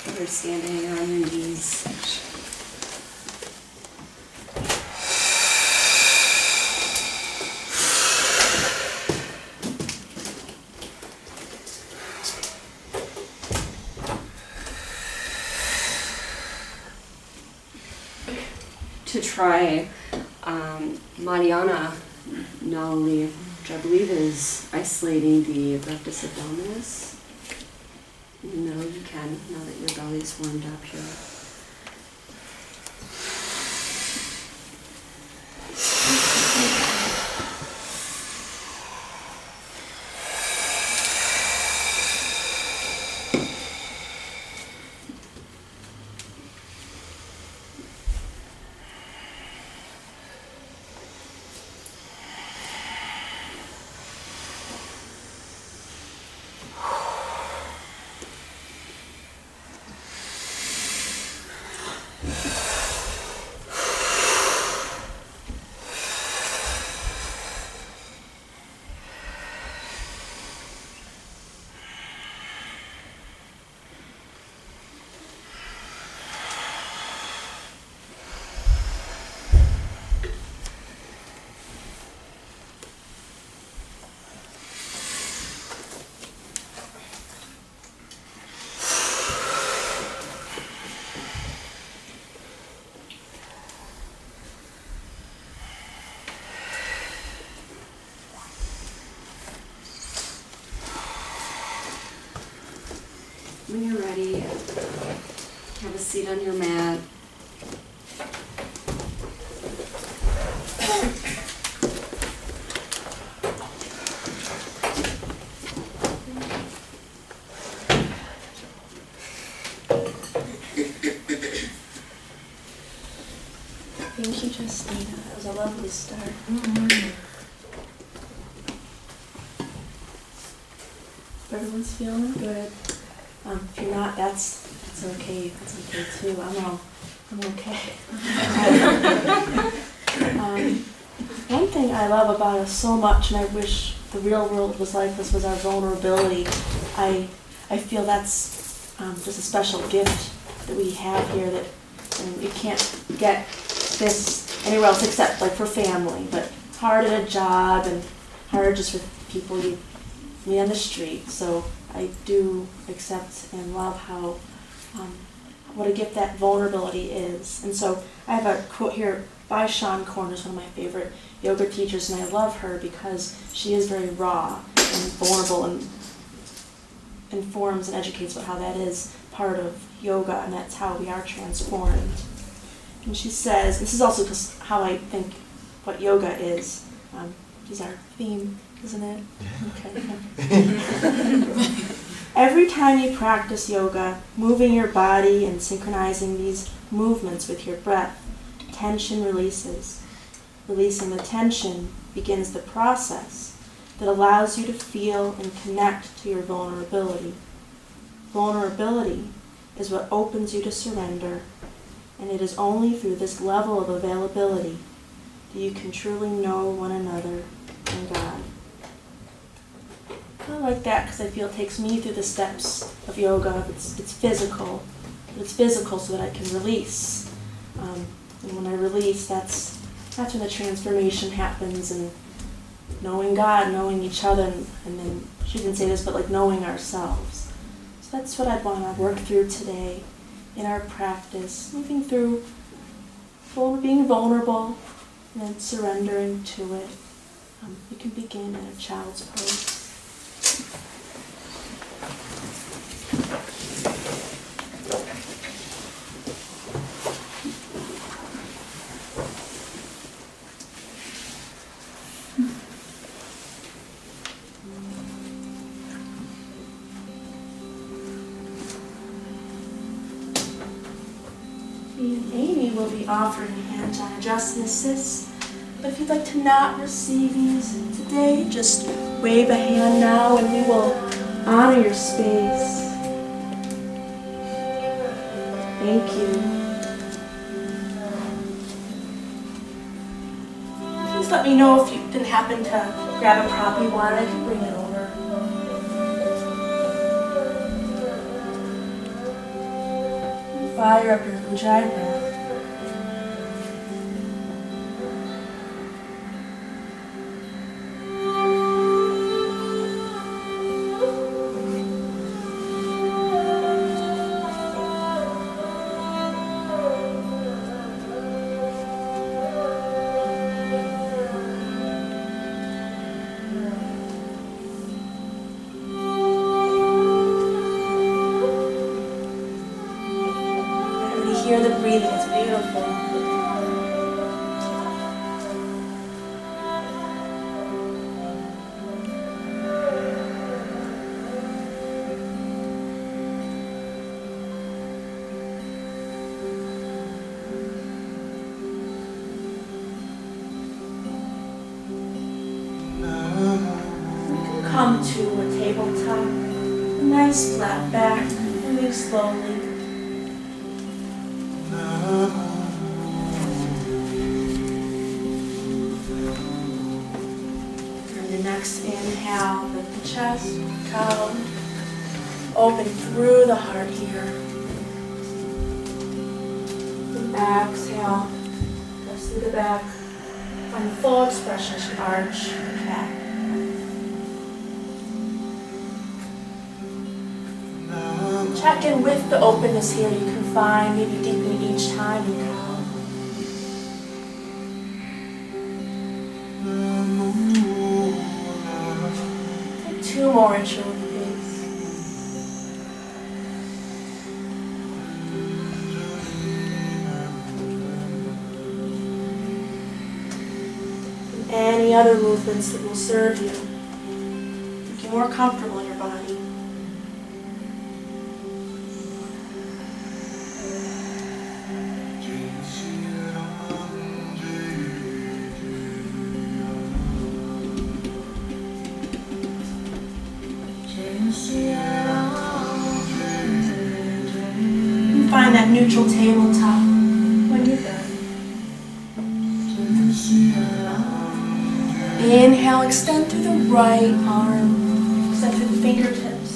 Other standing on your knees. To try Madhyana Nalini, which I believe is isolating the practice of wellness. You know you can, now that your belly's warmed up here. When you're ready, have a seat on your mat. Thank you, Justina. That was a lovely start. Everyone's feeling good. If you're not, that's okay. That's okay too. I'm okay. One thing I love about us so much, and I wish the real world was like this, was our vulnerability. I feel that's just a special gift that we have here, that you can't get this anywhere else except like for family, but hard at a job and hard just with people you meet on the street. So I do accept and love how, what a gift that vulnerability is. And so I have a quote here by Sean Corners, one of my favorite yoga teachers, and I love her because she is very raw and vulnerable and informs and educates about how that is part of yoga, and that's how we are transformed. And she says, this is also just how I think what yoga is. Is our theme, isn't it? Okay. Every time you practice yoga, moving your body and synchronizing these movements with your breath, tension releases. Releasing the tension begins the process that allows you to feel and connect to your vulnerability. Vulnerability is what opens you to surrender, and it is only through this level of availability that you can truly know one another and God. I like that because I feel it takes me through the steps of yoga. It's physical. It's physical so that I can release. And when I release, that's when the transformation happens, and knowing God, knowing each other, and then, she didn't say this, but like knowing ourselves. So that's what I'd want to work through today in our practice, moving through being vulnerable and then surrendering to it. We can begin in a child's pose. Me and Amy will be offering hands on adjust and assist. But if you'd like to not receive these today, just wave a hand now and we will honor your space. Thank you. Just let me know if you didn't happen to grab a prop you wanted. I can bring it over. fire up your Ujjayi breath. Hear the breathing, it's beautiful. You can come to a tabletop, a nice flat back, moving slowly. Next inhale, lift the chest, column, open through the heart here. And exhale, press through the back, find full expression as you arch the back. Check in with the openness here you can find, maybe deepening each time you come. Two more at your own pace. And any other movements that will serve you. Make you more comfortable in your body. And find that neutral tabletop when you're done. Inhale, extend through the right arm, extend through the fingertips.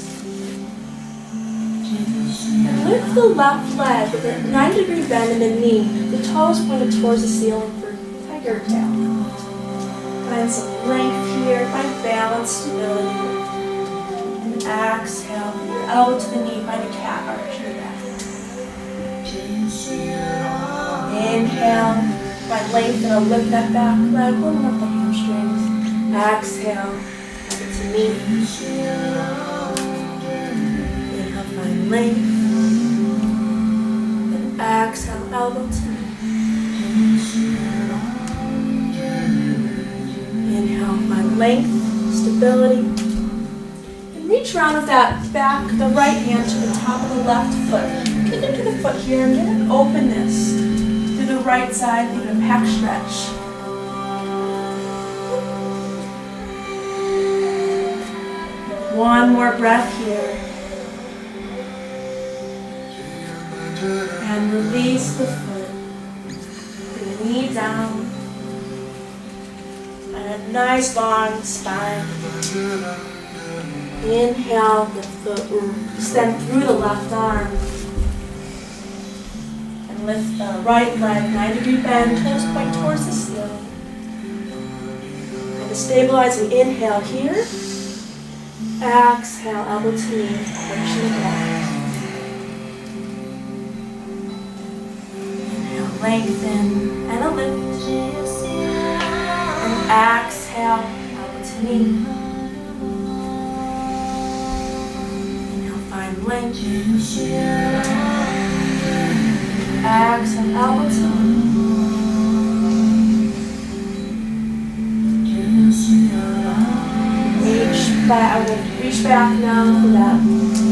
And lift the left leg with a 90-degree bend in the knee, the toes pointed towards the ceiling for tiger tail. Find some length here, find balance, stability. Exhale, your elbow to the knee, find a cat arch in the back. Inhale, find length and lift that back leg, warming up the hamstrings. Exhale, elbow to knee. Inhale, find length. And exhale, elbow to knee. Inhale, find length, stability. Reach around with that back, the right hand to the top of the left foot. Kick into the foot here and get an openness to the right side with a pec stretch. One more breath here. And release the foot. Bring the knee down. And a nice long spine. Inhale, extend through the left arm. And lift the right leg, 90-degree bend, toes point towards the ceiling. And a stabilizing inhale here. Exhale, elbow to knee, arch the back. Inhale, lengthen, and a lift. And exhale, elbow to knee. Length. Exhale, elbow to knee. Reach back now for that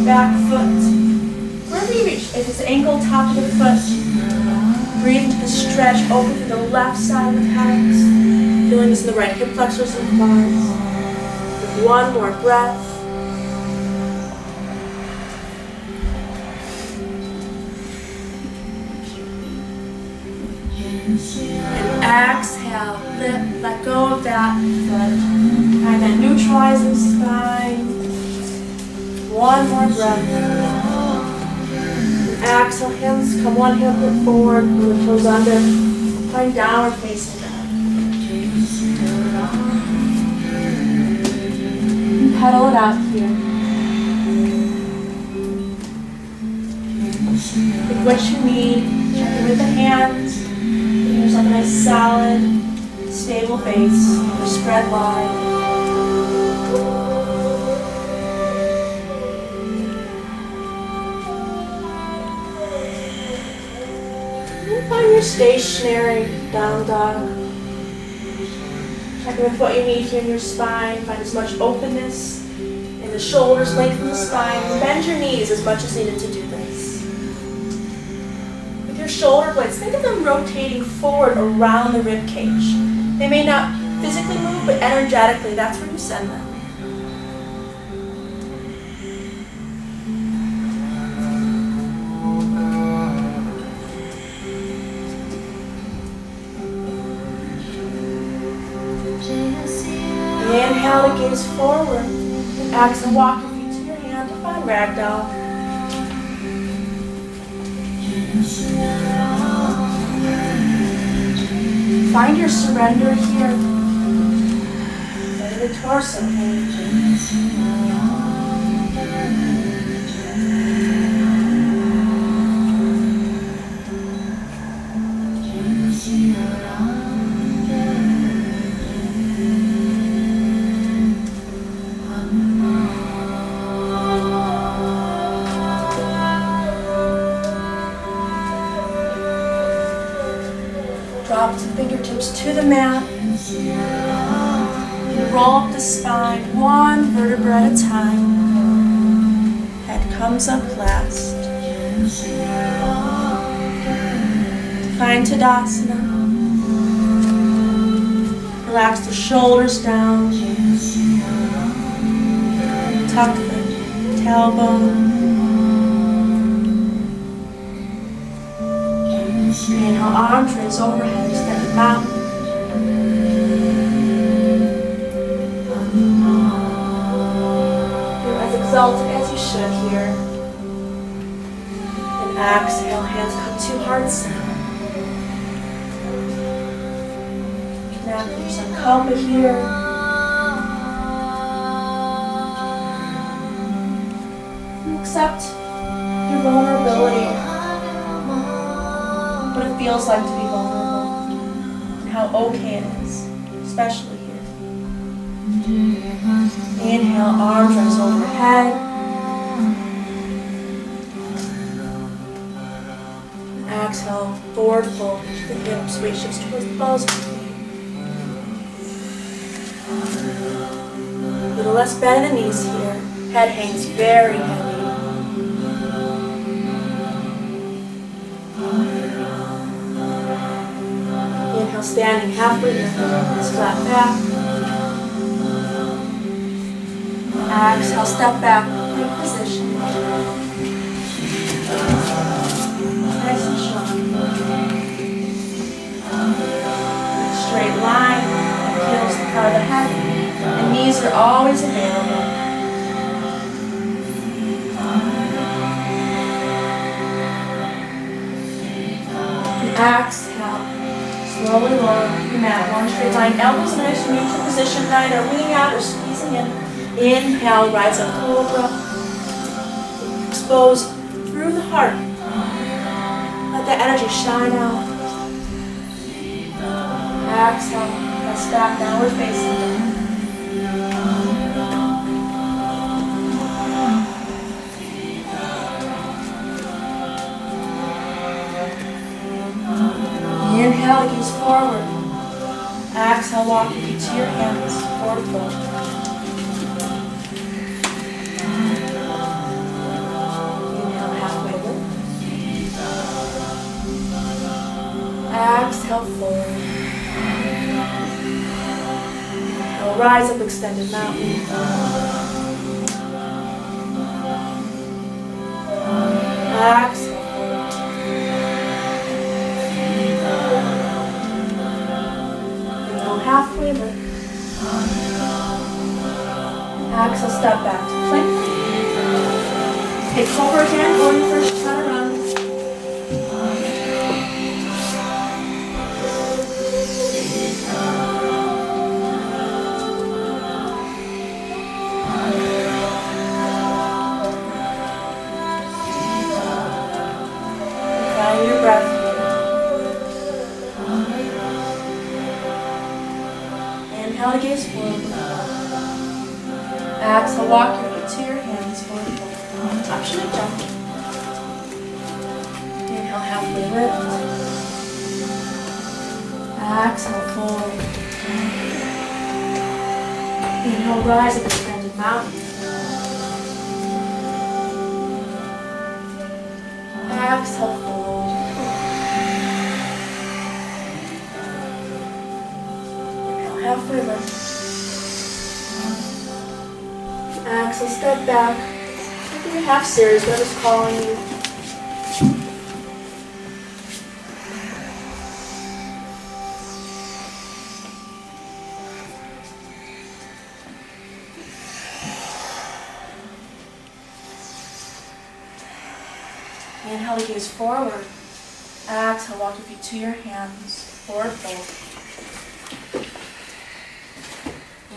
back foot. Wherever you reach, if it's the ankle, top of the foot, breathe into the stretch, open to the left side of the pecs. Feeling this in the right hip flexors and quads. One more breath. And exhale, let go of that foot. Find that neutralizing spine. One more breath. And exhale, hands come one hand foot forward, move the toes under. Find downward facing dog. And pedal it out here. With what you need, check in with the hands. Give yourself a nice solid, stable base. Or spread wide. Find your stationary down dog. Check in with what you need here in your spine. Find as much openness in the shoulders, lengthen the spine, and bend your knees as much as needed to do this. With your shoulder blades, think of them rotating forward around the rib cage. They may not physically move, but energetically, that's where you send them. Inhale to gaze forward. And exhale, walk your feet to your hand to find ragdoll. Find your surrender here. Let the torso hang. Drop the fingertips to the mat. And roll up the spine, one vertebra at a time. Head comes up last. Find Tadasana. Relax the shoulders down. Tuck the tailbone. Inhale, arms raise overhead, extend the mountain. You're as exalted as you should here. And exhale, hands come to heart center. Now give yourself Kalpa here. And accept your vulnerability. What it feels like to be vulnerable and how okay it is, especially here. Inhale, arms rise overhead. Exhale, forward fold, push the hips, weight shifts towards the balls of the feet. A little less bend in the knees here. Head hangs very heavy. Inhale, standing halfway here, flat back. Exhale, step back, take position. Nice and strong. Straight line, heels the front of the head, and knees are always available. And exhale. Slowly lower your mat, one straight line. Elbows nice and neutral position, neither leaning out or squeezing in. Inhale, rise up cobra. Expose through the heart. Let the energy shine out. Exhale, press back, downward facing dog. Inhale, gaze forward. Exhale, walk your feet to your hands, forward fold. Inhale, halfway lift. Exhale, forward. Inhale, rise up, extended mountain. Exhale. Halfway lift. Exhale, step back to plank. Take cobra again, or your first chaturanga. Exhale, walk your feet to your hands, forward fold. Option of jump. Inhale, halfway lift. Exhale, fold. Inhale, rise up extended mountain. Exhale, fold. Inhale, halfway lift. Exhale, step back. Do your half series, whatever's calling you. Inhale to gaze forward. Exhale, walk your feet to your hands. Forward fold.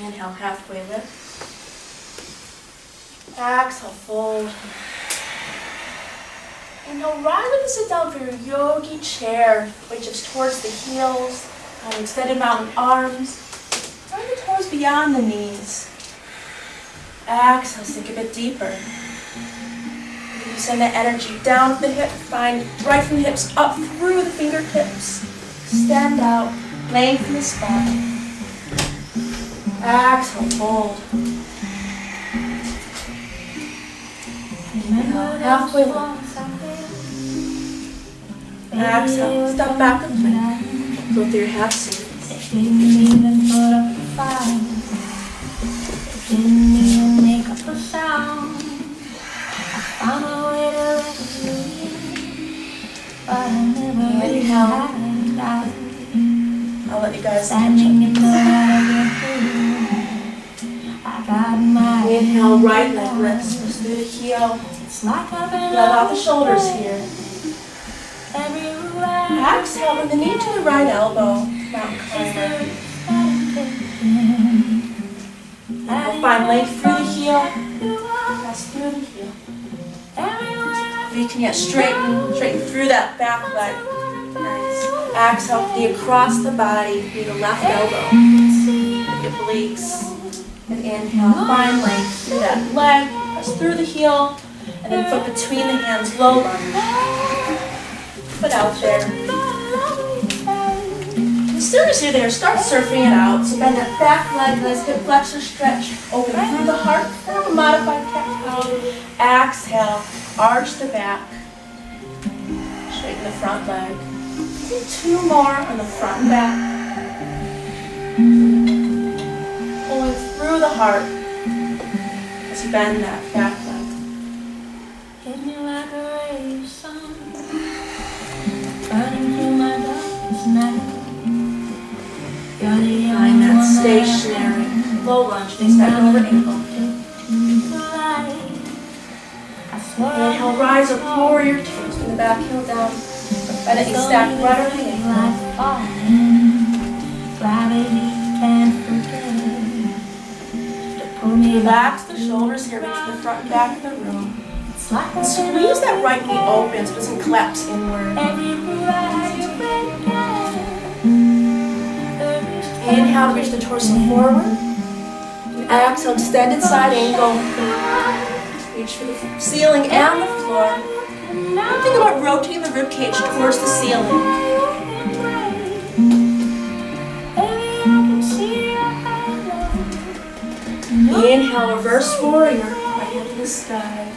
Inhale, halfway lift. Exhale, fold. Inhale, rise up and sit down for your yogi chair. Weight shifts towards the heels. Extended mountain arms. Turn the toes beyond the knees. Exhale, sink a bit deeper. You send that energy down the hip, find right from the hips up through the fingertips. Extend out, lengthen the spine. Exhale, fold. Inhale, halfway lift. Exhale, step back and plank. Go through your half series. Didn't even put up a fight. Didn't even make up a sound. Found a way to let you in, but I never really had that. I'll let you guys Standing in catch the light of your I got my up. Inhale, right leg lifts, push through the heel. It's like I've been Let out the shoulders here. everywhere. Exhale, bring the knee to the right elbow. Mountain climber. Inhale, find length through the heel. Press through the heel. If you can get straighten through that back leg. Nice. Exhale, knee across the body, knee to left elbow. Your obliques. And inhale, find length through that leg. Press through the heel. And then foot between the hands, low lunge. Foot out there. As soon as you're there, start surfing it out. So bend that back leg, nice hip flexor stretch. Open through the heart. Have a modified cat-cow. Exhale, arch the back. Straighten the front leg. Do 2 more on the front and back. Pulling through the heart as you bend that back leg. Hit me like a ray of sun, burning through my darkest night. You're the Find only that one stationary low lunge, knees back over ankle. Inhale, rise up, warrior two. Bring the back heel down. Bend it, stack right over the ankle. Gravity can't forget to pull me back. Relax the shoulders here, reach the front and back of the room. It's like a Squeeze that right knee open so it doesn't collapse inward. every breath you break down. Inhale to reach the torso forward. And exhale, extended side angle. Reach for the ceiling and the floor. And think about rotating the rib cage towards the ceiling. Inhale, reverse warrior. Right hand to the sky.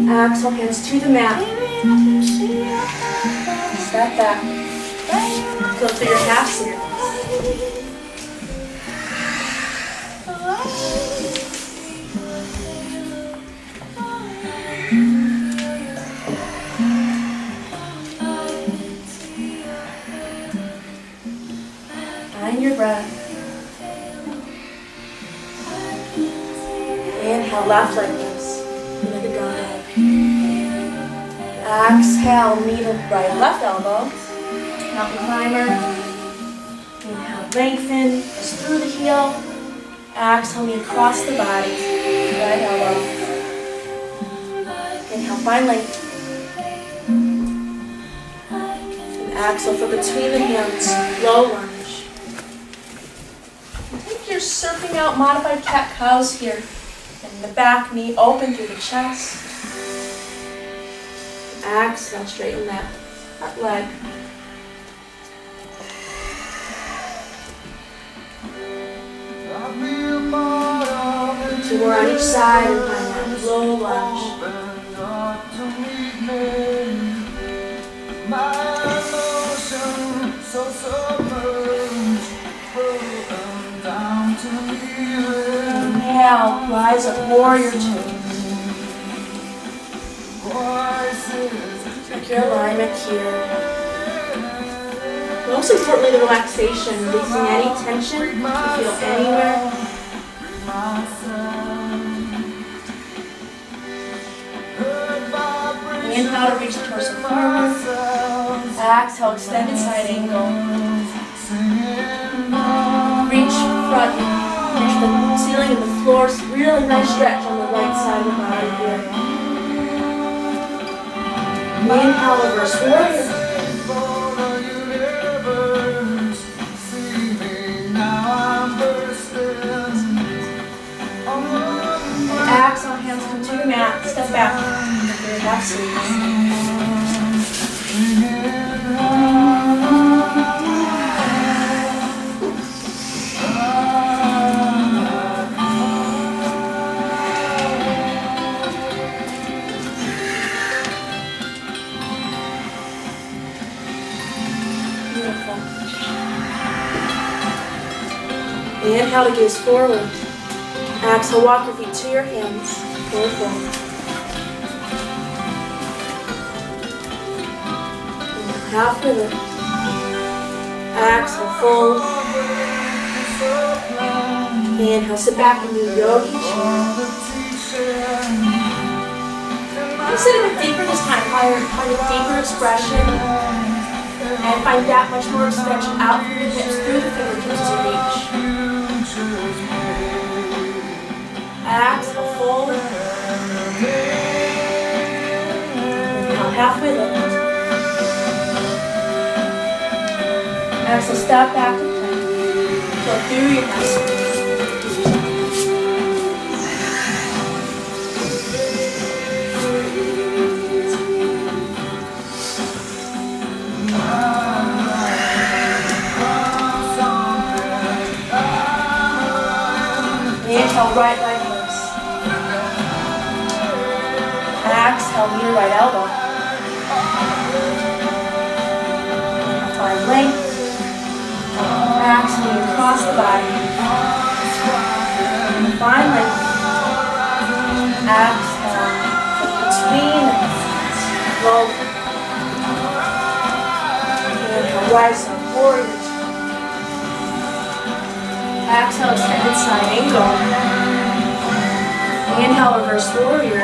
Exhale, hands to the mat. Step back. Go through your half series. Find your breath. Inhale, left leg lifts. Like a dog. Exhale, knee to right, left elbow. Mountain climber. Inhale, lengthen. Press through the heel. Exhale, knee across the body. Right elbow. Inhale, find length. And Axel for between the hands, low lunge. Take your surfing out modified cat-cows here. And the back knee open through the chest. Exhale, straighten that leg. 2 more on each side and find that low lunge. Inhale, rise up, warrior 2. Check your alignment here. Most importantly, the relaxation, releasing any tension you feel anywhere. Inhale to reach the torso forward. Exhale, extended side angle. Reach front, reach the ceiling and the floor. Really nice stretch on the right side of the body here. Inhale, reverse warrior. Exhale, hands come to the mat, step back. Your half sleeves. Beautiful. Inhale to gaze forward. Exhale, walk your feet to your hands. Forward fold. Halfway lift. Exhale, fold. Inhale, sit back and do yogi chair. You sit a bit deeper this time. Find a deeper expression. And find that much more extension out through the hips, through the fingertips as you reach. Exhale, fold. Inhale, halfway lift. Exhale, step back to plank. Go through your half sleeves. Inhale, right leg lifts. Exhale, knee to right elbow. Find length. Exhale, across the body. Find length. Exhale, between the hands. Low. Inhale, rise up, warrior 2. Exhale, extended side angle. Inhale, reverse warrior.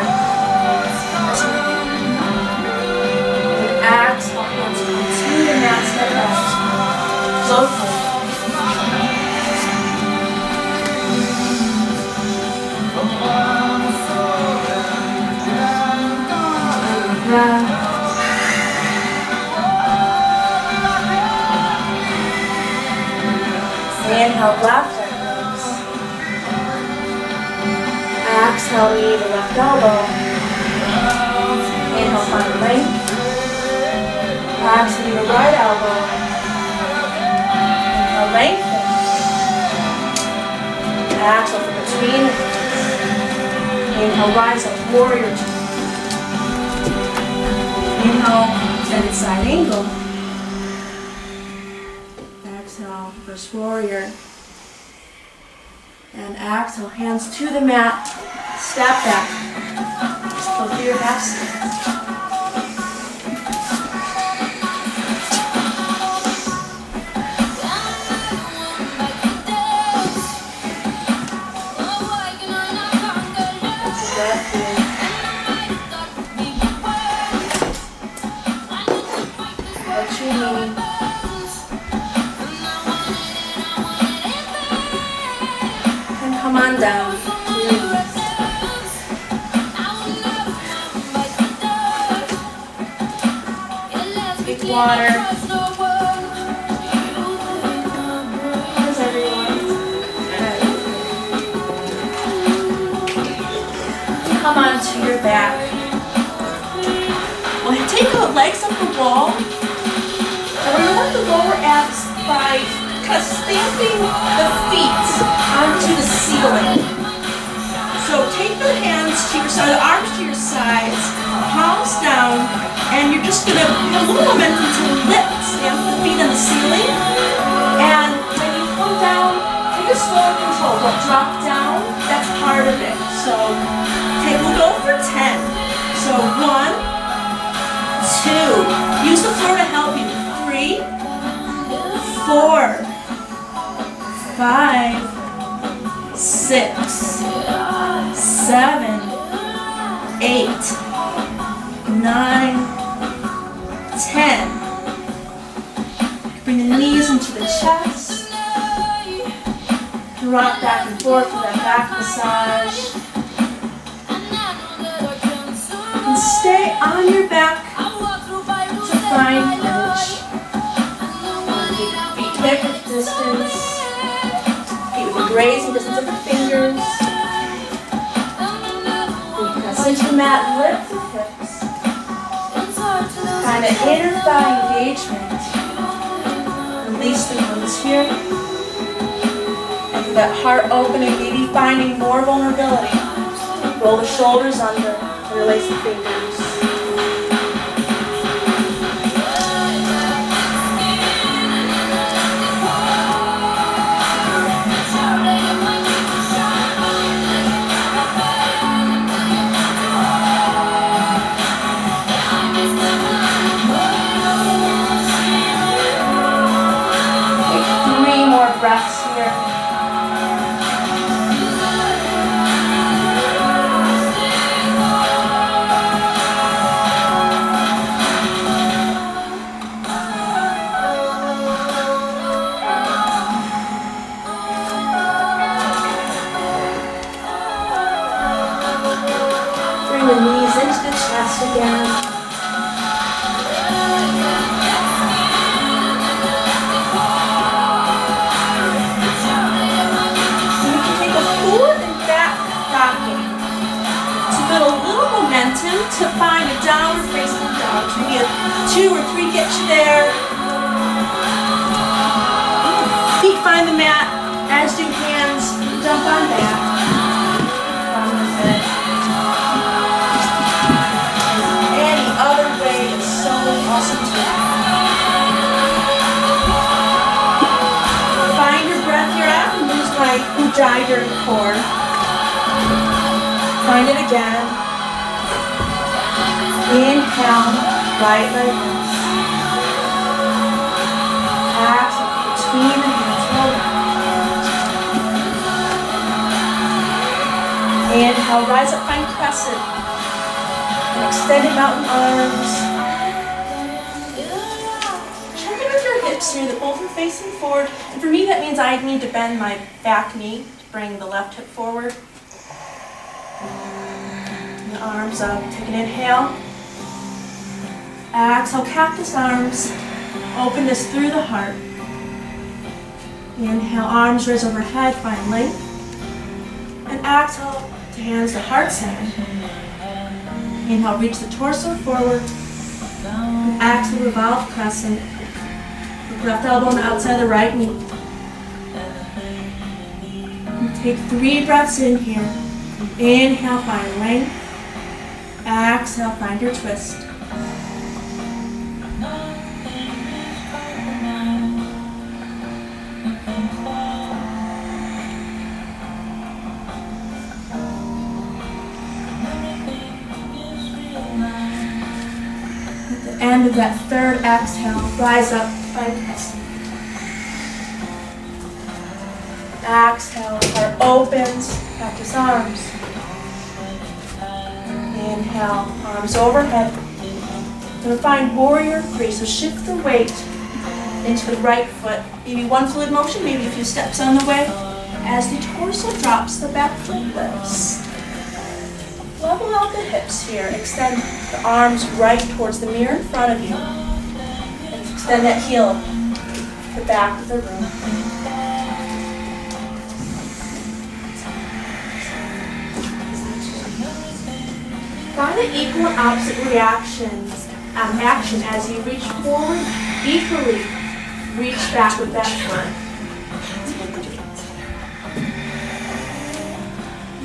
Exhale, hands come to the mat, step back. Low fold. Inhale, left leg lifts. Exhale, knee to left elbow. Inhale, find length. Exhale, knee to right elbow. Inhale, lengthen. Exhale from between. Inhale, rise up, warrior 2. Inhale, extended side angle. Exhale, reverse warrior. And exhale, hands to the mat. Step back. Just go through your half sleeve. And come on down. Take water. come onto your back. Well, take the legs up the wall. And we're going to work the lower abs by kind of stamping the feet onto the ceiling. So take the hands to your side, the arms to your sides, palms down, and you're just going to have a little momentum to lift, stamp the feet on the ceiling. And when you come down, take a slower control. Don't drop down. That's part of it. So we'll go for 10. So 1, 2. Use the floor to help you. 3, 4, 5, 6, 7, 8, 9, 10. Bring the knees into the chest. Rock back and forth for that back massage. And stay on your back to find bridge. Feet hip width distance. Feet with the grazing distance of the fingers. Press into the mat, lift the hips. Find an inner thigh engagement. Release the arms here. And that heart opening, maybe finding more vulnerability. Roll the shoulders under and release the fingers. Breaths here. Bring the knees into the chest again. To find a downward facing dog. Maybe a 2 or 3 get you there. Feet find the mat, as do hands. Jump on back. Any other way is so awesome too. Find your breath here. I often lose my ujjayi during the core. Find it again. Inhale, right leg lifts. Exhale, between the hands, hold on. Inhale, rise up, find crescent. And extended mountain arms. Check in with your hips here, that both are facing forward. And for me, that means I need to bend my back knee to bring the left hip forward. And the arms up, take an inhale. Exhale, cactus arms. Open this through the heart. Inhale, arms raise overhead, find length. And exhale to hands to heart center. Inhale, reach the torso forward. And exhale, revolve crescent. Left elbow on the outside of the right knee. And take 3 breaths in here. Inhale, find length. Exhale, find your twist. End of that third exhale, rise up, find crescent. Exhale, heart opens, cactus arms. Inhale, arms overhead. We're going to find warrior 3, so shift the weight into the right foot. Maybe one fluid motion, maybe a few steps on the way. As the torso drops, the back foot lifts. Level out the hips here. Extend the arms right towards the mirror in front of you. And extend that heel to the back of the room. Find the equal and opposite reactions, action as you reach forward, equally reach back with that foot.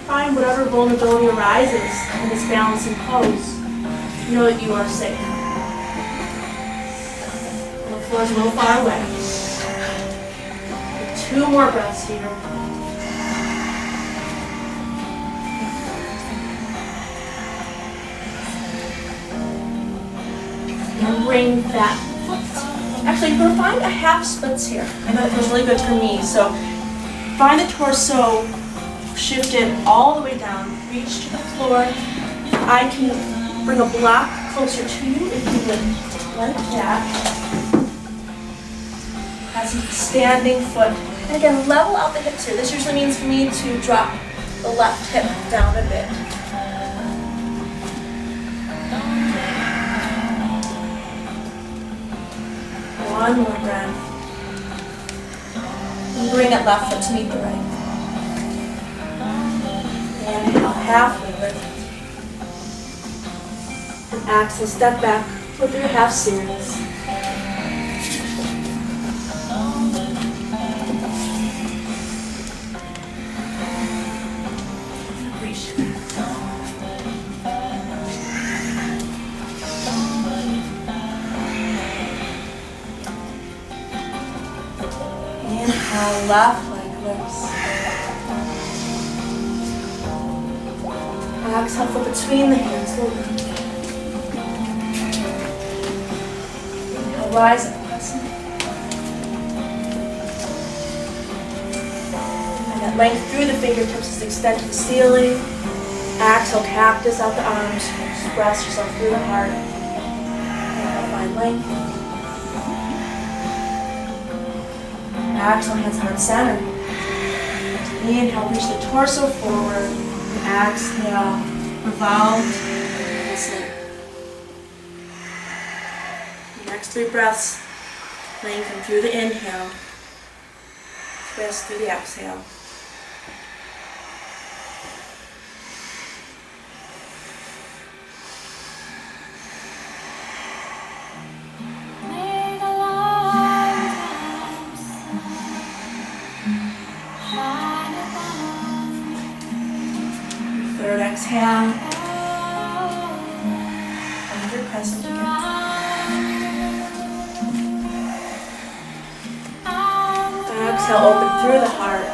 Find whatever vulnerability arises in this balancing pose. Know that you are safe. The floor is a little far away. 2 more breaths here. And bring that foot. Actually, you're going to find a half splits here. I know it feels really good for me. So find the torso shifted all the way down. Reach to the floor. I can bring a block closer to you if you would like that. As a standing foot. And again, level out the hips here. This usually means for me to drop the left hip down a bit. One more breath. And bring that left foot to meet the right. Inhale, halfway lift. And exhale, step back with your half series. Inhale, left leg lifts. Exhale, foot between the hands, lower. Inhale, rise up, pressing. And that length through the fingertips is extend to the ceiling. Exhale, cactus out the arms. Express yourself through the heart. Inhale, find length. Exhale, hands heart center. Inhale, reach the torso forward. And exhale, revolve. Listen. Next 3 breaths, lengthen through the inhale. Twist through the exhale. Third exhale. And your crescent again. Exhale, open through the heart.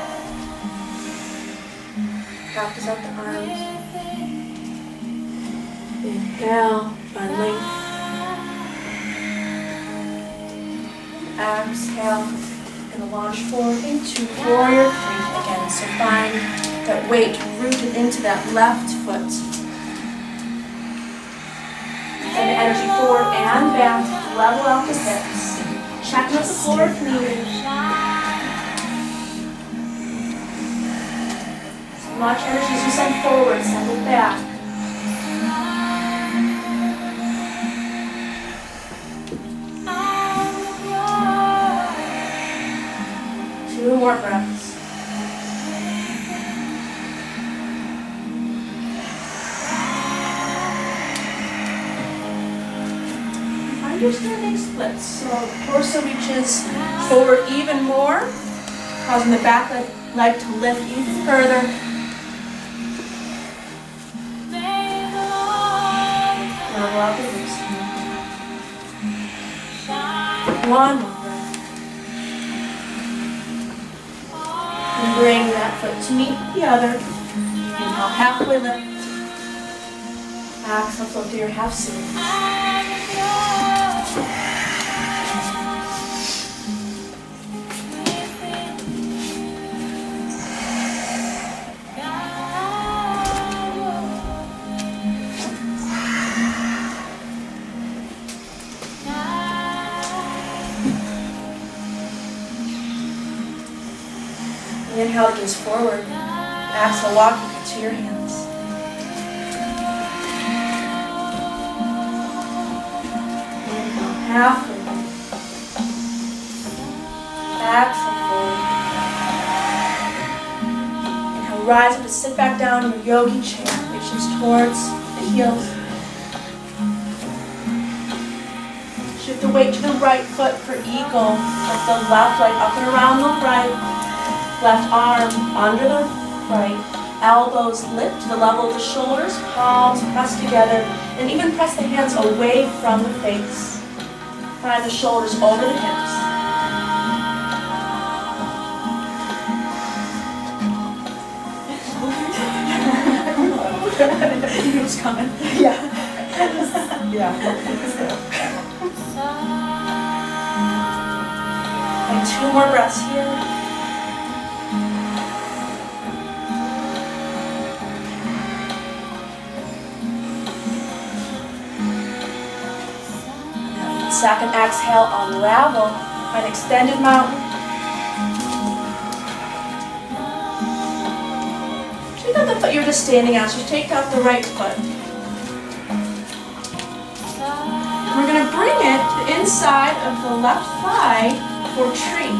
Cactus up the arms. Inhale, find length. Exhale, and launch forward into warrior 3 again. So find that weight rooted into that left foot. Send the energy forward and back. Level out the hips. Check out the floor if needed. As much energy as you send forward, send it back. Two more breaths. Understanding splits. So the torso reaches forward even more, causing the back leg to lift even further. Level out the hips. One more breath. And bring that foot to meet the other. Inhale, halfway lift. Exhale, float to your half series. Inhale, gaze forward. Exhale, walk to your hands. Inhale, halfway. Exhale, forward. Inhale, rise up to sit back down in your yogi chair. Reaches towards the the heels. Shift the weight to the right foot for eagle. Lift the left leg up and around the right. Left arm under the right. Elbows lift to the level of the shoulders. Palms press together. And even press the hands away from the face. Find the shoulders over the hips. He was coming. Yeah. Yeah. And 2 more breaths here. Second exhale, unravel. An extended mountain. Take out the foot you're just standing on, so take out the right foot. We're going to bring it to the inside of the left thigh for tree.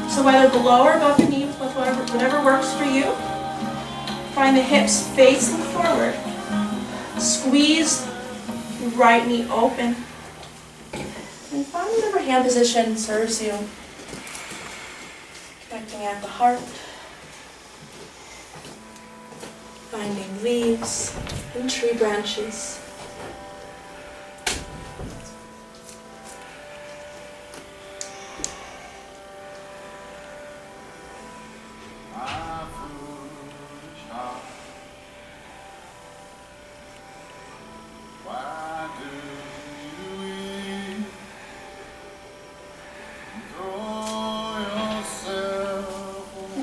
So whether below or above the knee, with whatever works for you. Find the hips facing forward. Squeeze the right knee open. And find whatever hand position serves you. Connecting at the heart. Finding leaves and tree branches.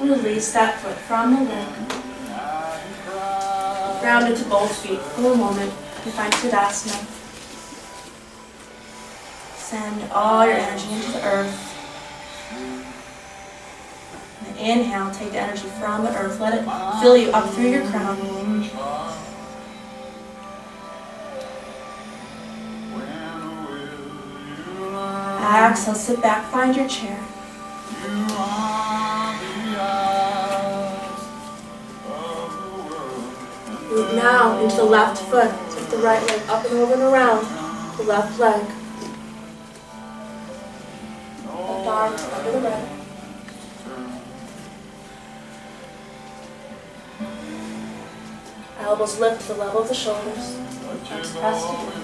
Release that foot from the leg. Ground into both feet for a moment. You find Sadhana. Send all your energy into the earth. And inhale, take the energy from the earth. Let it fill you up through your crown. Exhale, sit back, find your chair. Move now into the left foot. Take the right leg up and over and around the left leg. Left arm under the right. Elbows lift to the level of the shoulders. Arms pressed together.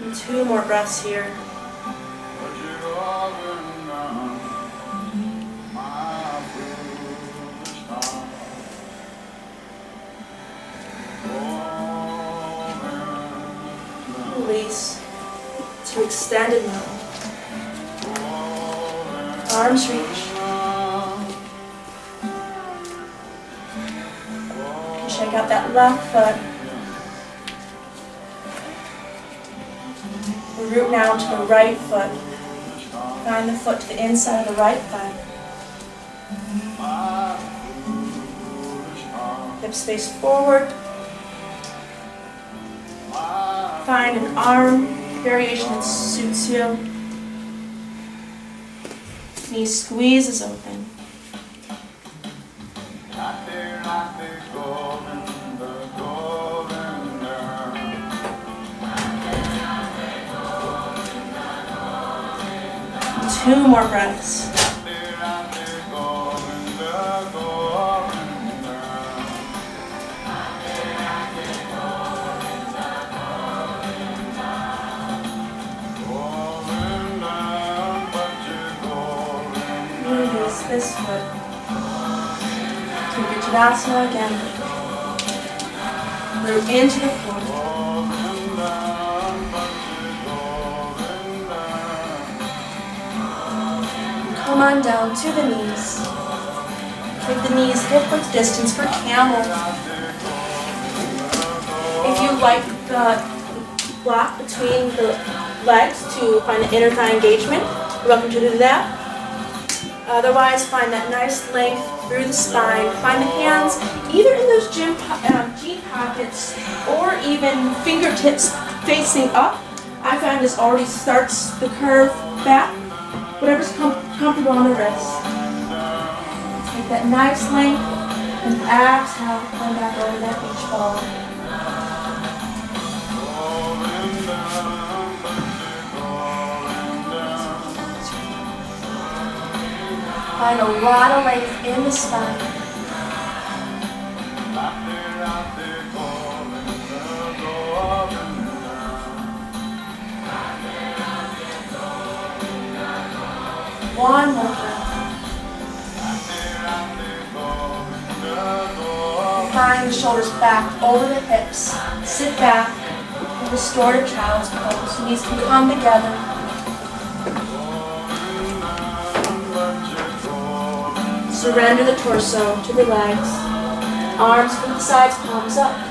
And 2 more breaths here. Release to extended mountain. Arms reach. And shake out that left foot. Root now to the right foot. Find the foot to the inside of the right thigh. Hips face forward. Find an arm variation that suits you. Knee squeezes open. Two more breaths. Release this foot. Take your Tadasana again. Root into the floor. Come on down to the knees. Take the knees hip-width distance for camel. If you like the block between the legs to find an inner thigh engagement, you're welcome to do that. Otherwise, find that nice length through the spine. Find the hands either in those jean pockets or even fingertips facing up. I find this already starts the curve back. whatever's comfortable on the wrist. Take that nice length and exhale, come back over that beach ball. Find a lot of length in the spine. One more breath. Find the shoulders back over the hips. Sit back in restorative child's pose. Knees can come together. Surrender the torso to the legs. Arms from the sides, palms up.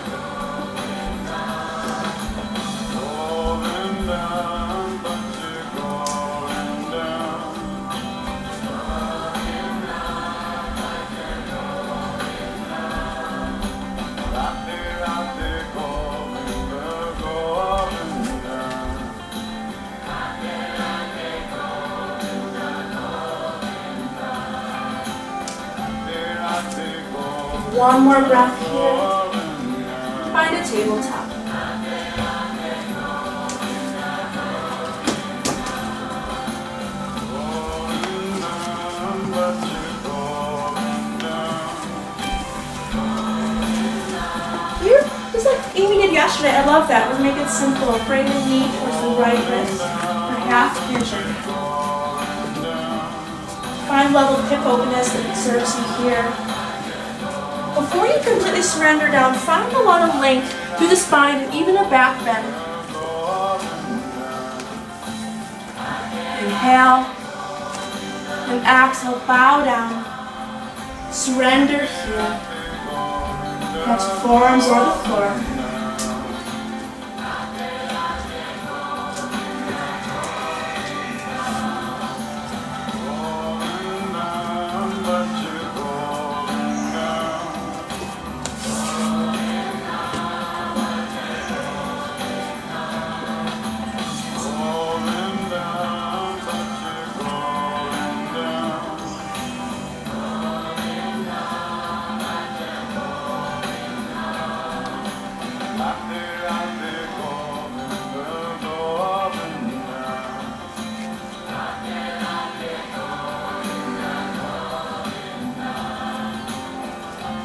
One more breath here. Find a tabletop. Here, just like Amy did yesterday, I love that. We'll make it simple. Bring the knee towards the right wrist. A half pigeon. Find level of hip openness that serves you here. Before you completely surrender down, find a lot of length through the spine and even a back bend. Inhale and exhale, bow down. Surrender here. Touch the forearms or the floor.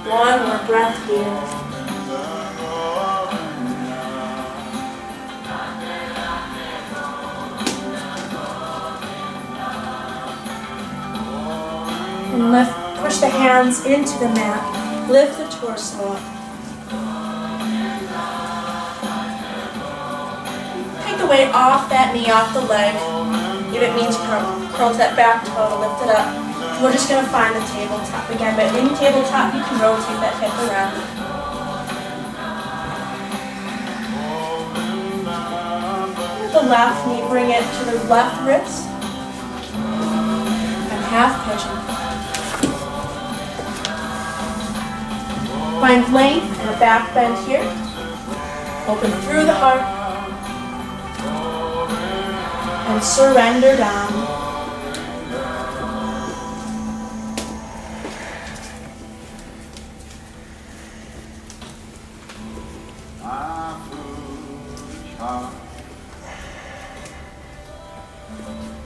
One more breath here. And lift, push the hands into the mat. Lift the torso up. Take the weight off that knee, off the leg. Give it means curl to that back toe, lift it up. We're just going to find the tabletop again, but in tabletop you can rotate that hip around. With the left knee, bring it to the left wrist. And half pigeon. Find length and a back bend here. Open through the heart. And surrender down.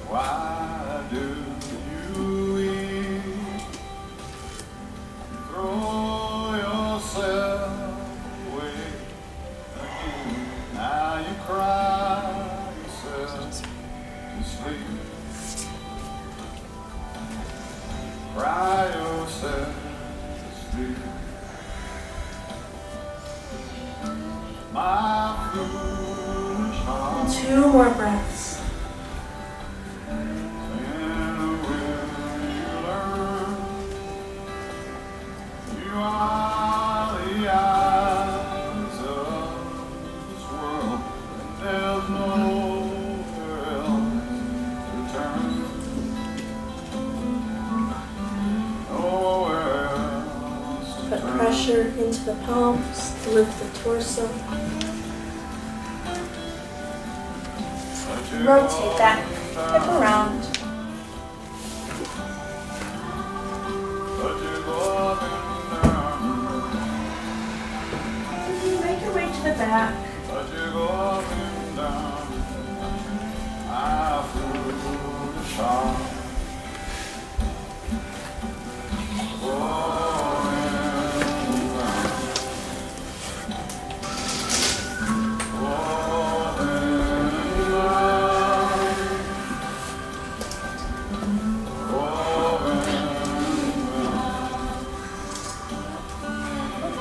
Why do you eat? Throw yourself away again. Now you cry yourself to sleep. Cry yourself to sleep. My foolish heart. Two more breaths. Put pressure into the palms, lift the torso. Rotate that hip around. back. But you're going down. I flew the shot.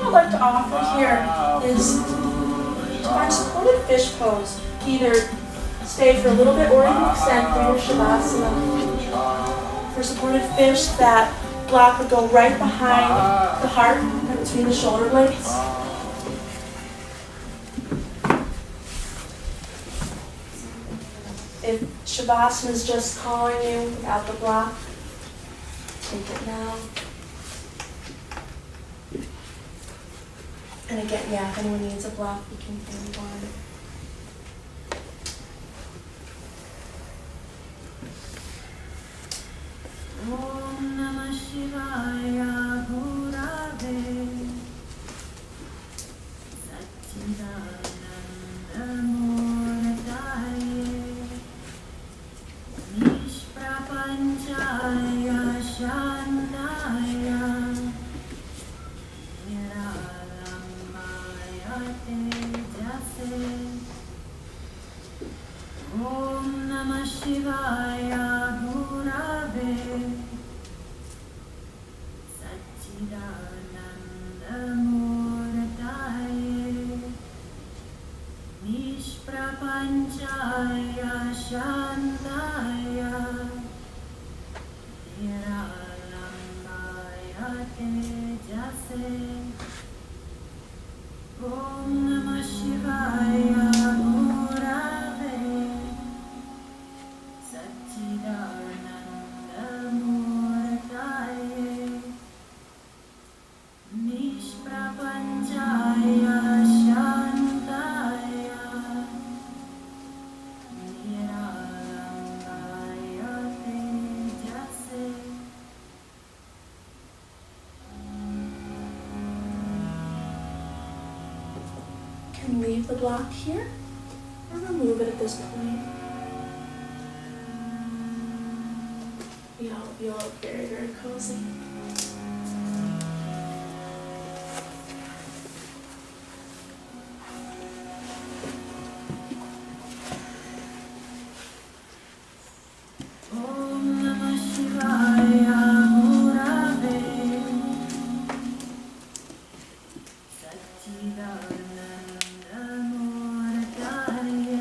What I'd like to offer here is to find supported fish pose. Either stay for a little bit or you can extend through your Shavasana. For supported fish, that block would go right behind the heart and between the shoulder blades. If Shavasana is just calling you without the block, take it now. And again, yeah, if anyone needs a block, we can find one. Om Namah Shivaya Gurave Satchidananda Murtaye Nishprapanchaya Shantaya Niralambaya Tejase Om Namah Shivaya Gurave Satchidananda Murtaye Nishprapanchaya Shantaya Niralambaya Tejase Om Namah Shivaya Gurave Satchidananda Murtaye Nishprapanchaya Shantaya Niralambaya Tejase. Can leave the block here or remove it at this point. We all look very, very cozy. Om Namah Shivaya Gurave Satchidananda Murtaye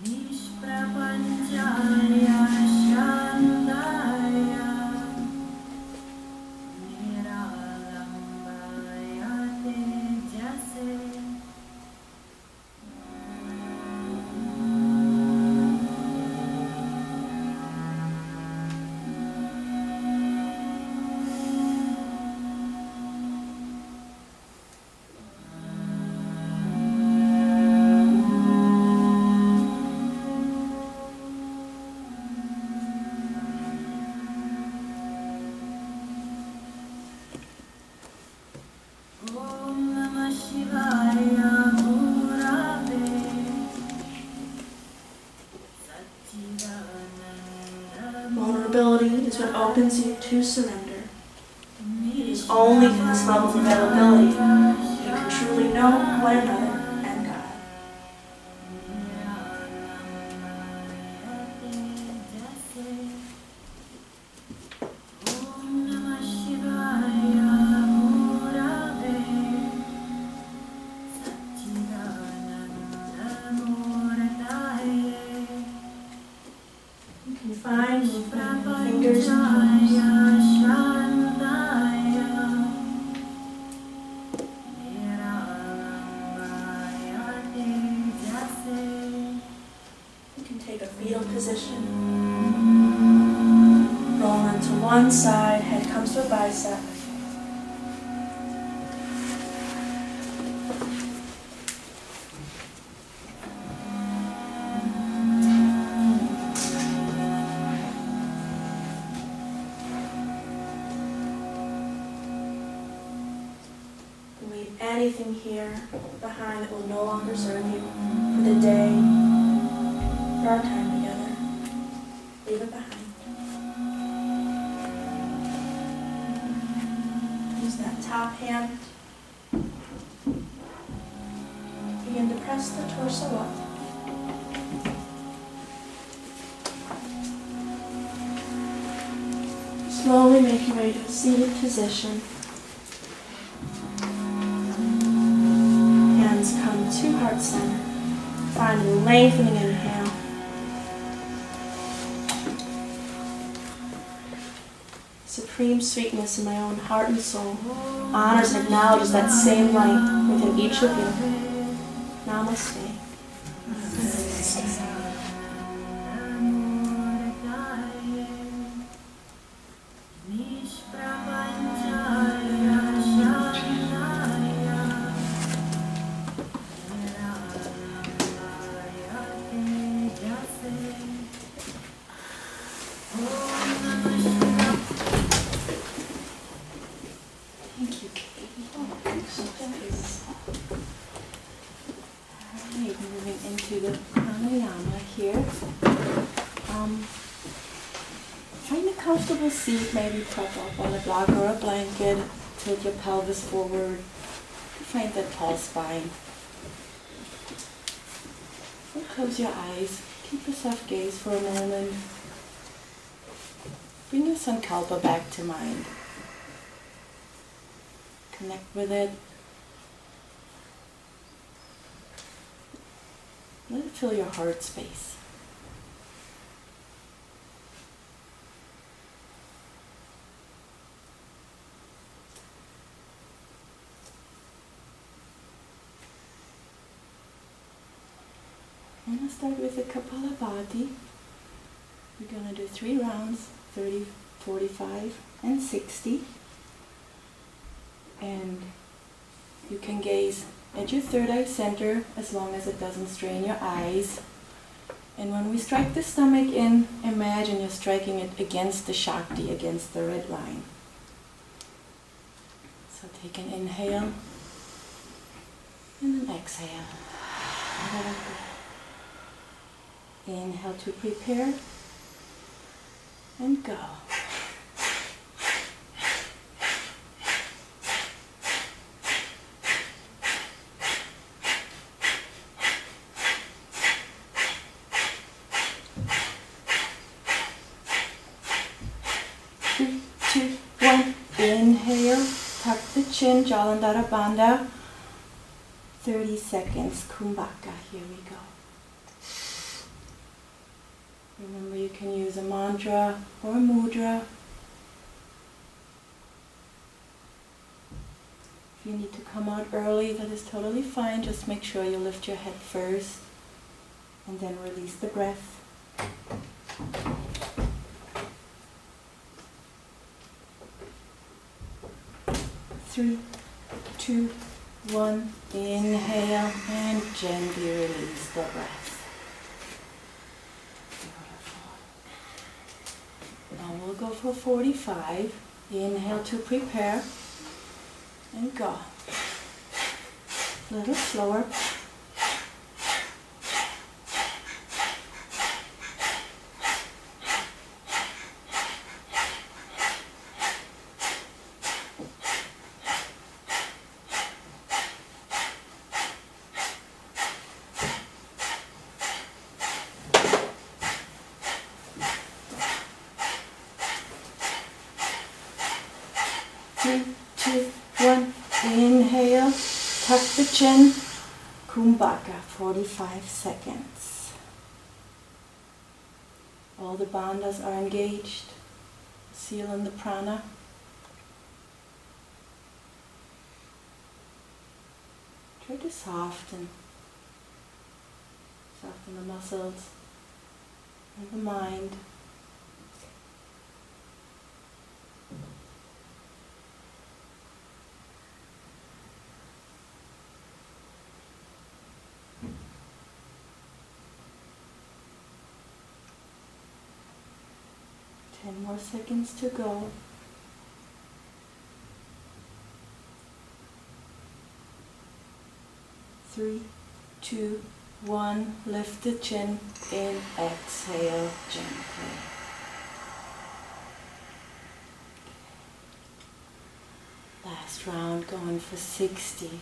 Nishprapanchaya Shantaya Niralambaya Tejase Om Namah Shivaya Gurave Satchidananda Vulnerability is what opens you to surrender. It is only through this level of availability you can truly know one another and God. Om Namah Shivaya Gurave Satchidananda Murtaye You can find movement of fingers and toes. Nishprapanchaya Shantaya Niralambaya Tejase. You can take a fetal position. Roll onto one side, head comes to a bicep. anything here behind that will no longer serve you for the day, for our time together. Leave it behind. Use that top hand. Begin to press the torso up. Slowly make your way to a seated position. Hands come to heart center. Find a lengthening inhale. Supreme sweetness in my own heart and soul honors and acknowledges that same light within each of you. Namaste. Thank you, Katie. Alright, moving into the pranayama here. Find a comfortable seat, maybe prop up on a block or a blanket. Tilt your pelvis forward. Find that tall spine. And close your eyes. Keep a soft gaze for a moment. Bring your sankalpa back to mind. Connect with it. Let it fill your heart space. I'm going to start with the Kapalabhati. We're going to do 3 rounds, 30, 45, and 60. And you can gaze at your third eye center as long as it doesn't strain your eyes. And when we strike the stomach in, imagine you're striking it against the Shakti, against the red line. So take an inhale and an exhale. Inhale to prepare and go. Inhale, tuck the chin, Jalandhara Bandha. 30 seconds, Kumbhaka. Here we go. Remember, you can use a mantra or a mudra. If you need to come out early, that is totally fine. Just make sure you lift your head first and then release the breath. Three, 2, 1. Inhale and gently release the breath. Beautiful. Now we'll go for 45. Inhale to prepare and go. A little slower. Inhale, tuck the chin, Kumbhaka, 45 seconds. All the bandhas are engaged, seal in the prana. Try to soften the muscles and the mind. Ten more seconds to go. 3, 2, 1. Lift the chin. In, exhale gently. Last round, going for 60.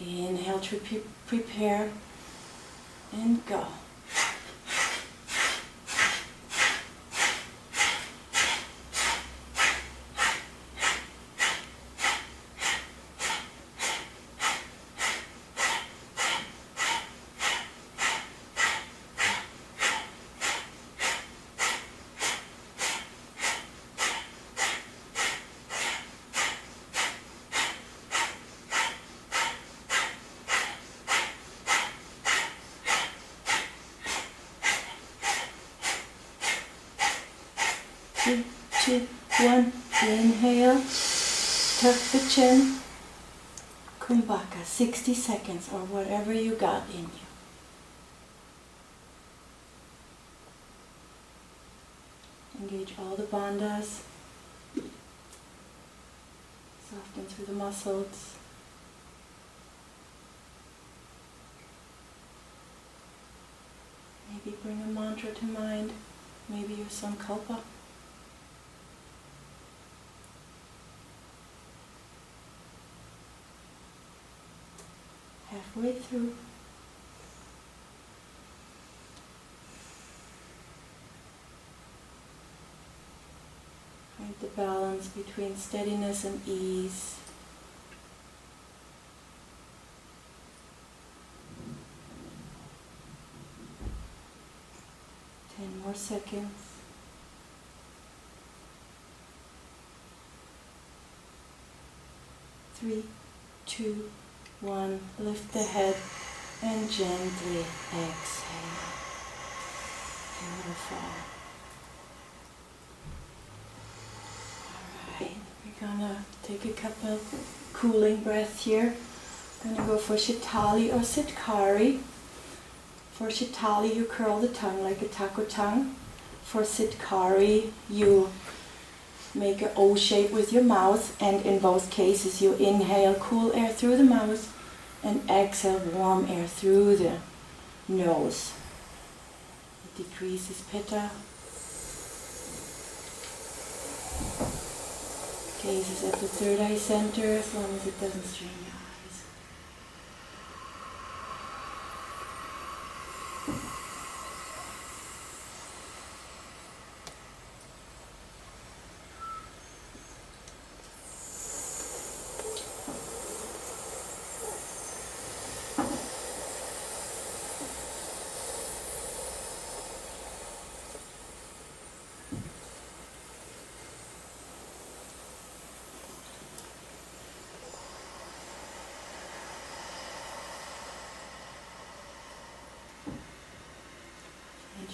Inhale to prepare and go. Three, 2, 1. Inhale. Tuck the chin. Kumbhaka. 60 seconds or whatever you got in you. Engage all the bandhas. Soften through the muscles. Maybe bring a mantra to mind. Maybe your sankalpa. Halfway through. Find the balance between steadiness and ease. More seconds. 3, 2, 1. Lift the head and gently exhale. Beautiful. Alright, we're gonna take a couple cooling breaths here. We're gonna go for Shitali or Sitkari. For Shitali, you curl the tongue like a taco tongue. For Sitkari, you make an O shape with your mouth, and in both cases you inhale cool air through the mouth and exhale warm air through the nose. It decreases pitta. Gaze is at the third eye center as long as it doesn't strain your eyes.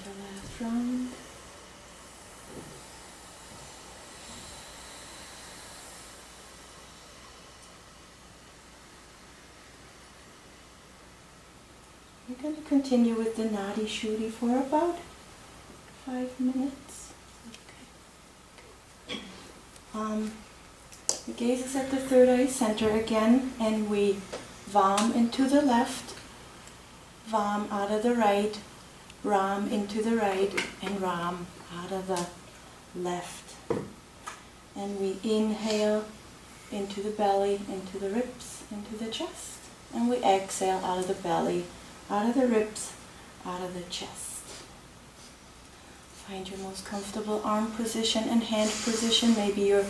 Your last round. We're going to continue with the Nadi Shuddhi for about 5 minutes. Okay. The gaze is at the third eye center again, and we Vam into the left, Vam out of the right, Ram into the right, and Ram out of the left. And we inhale into the belly, into the ribs, into the chest. And we exhale out of the belly, out of the ribs, out of the chest. Find your most comfortable arm position and hand position. Maybe your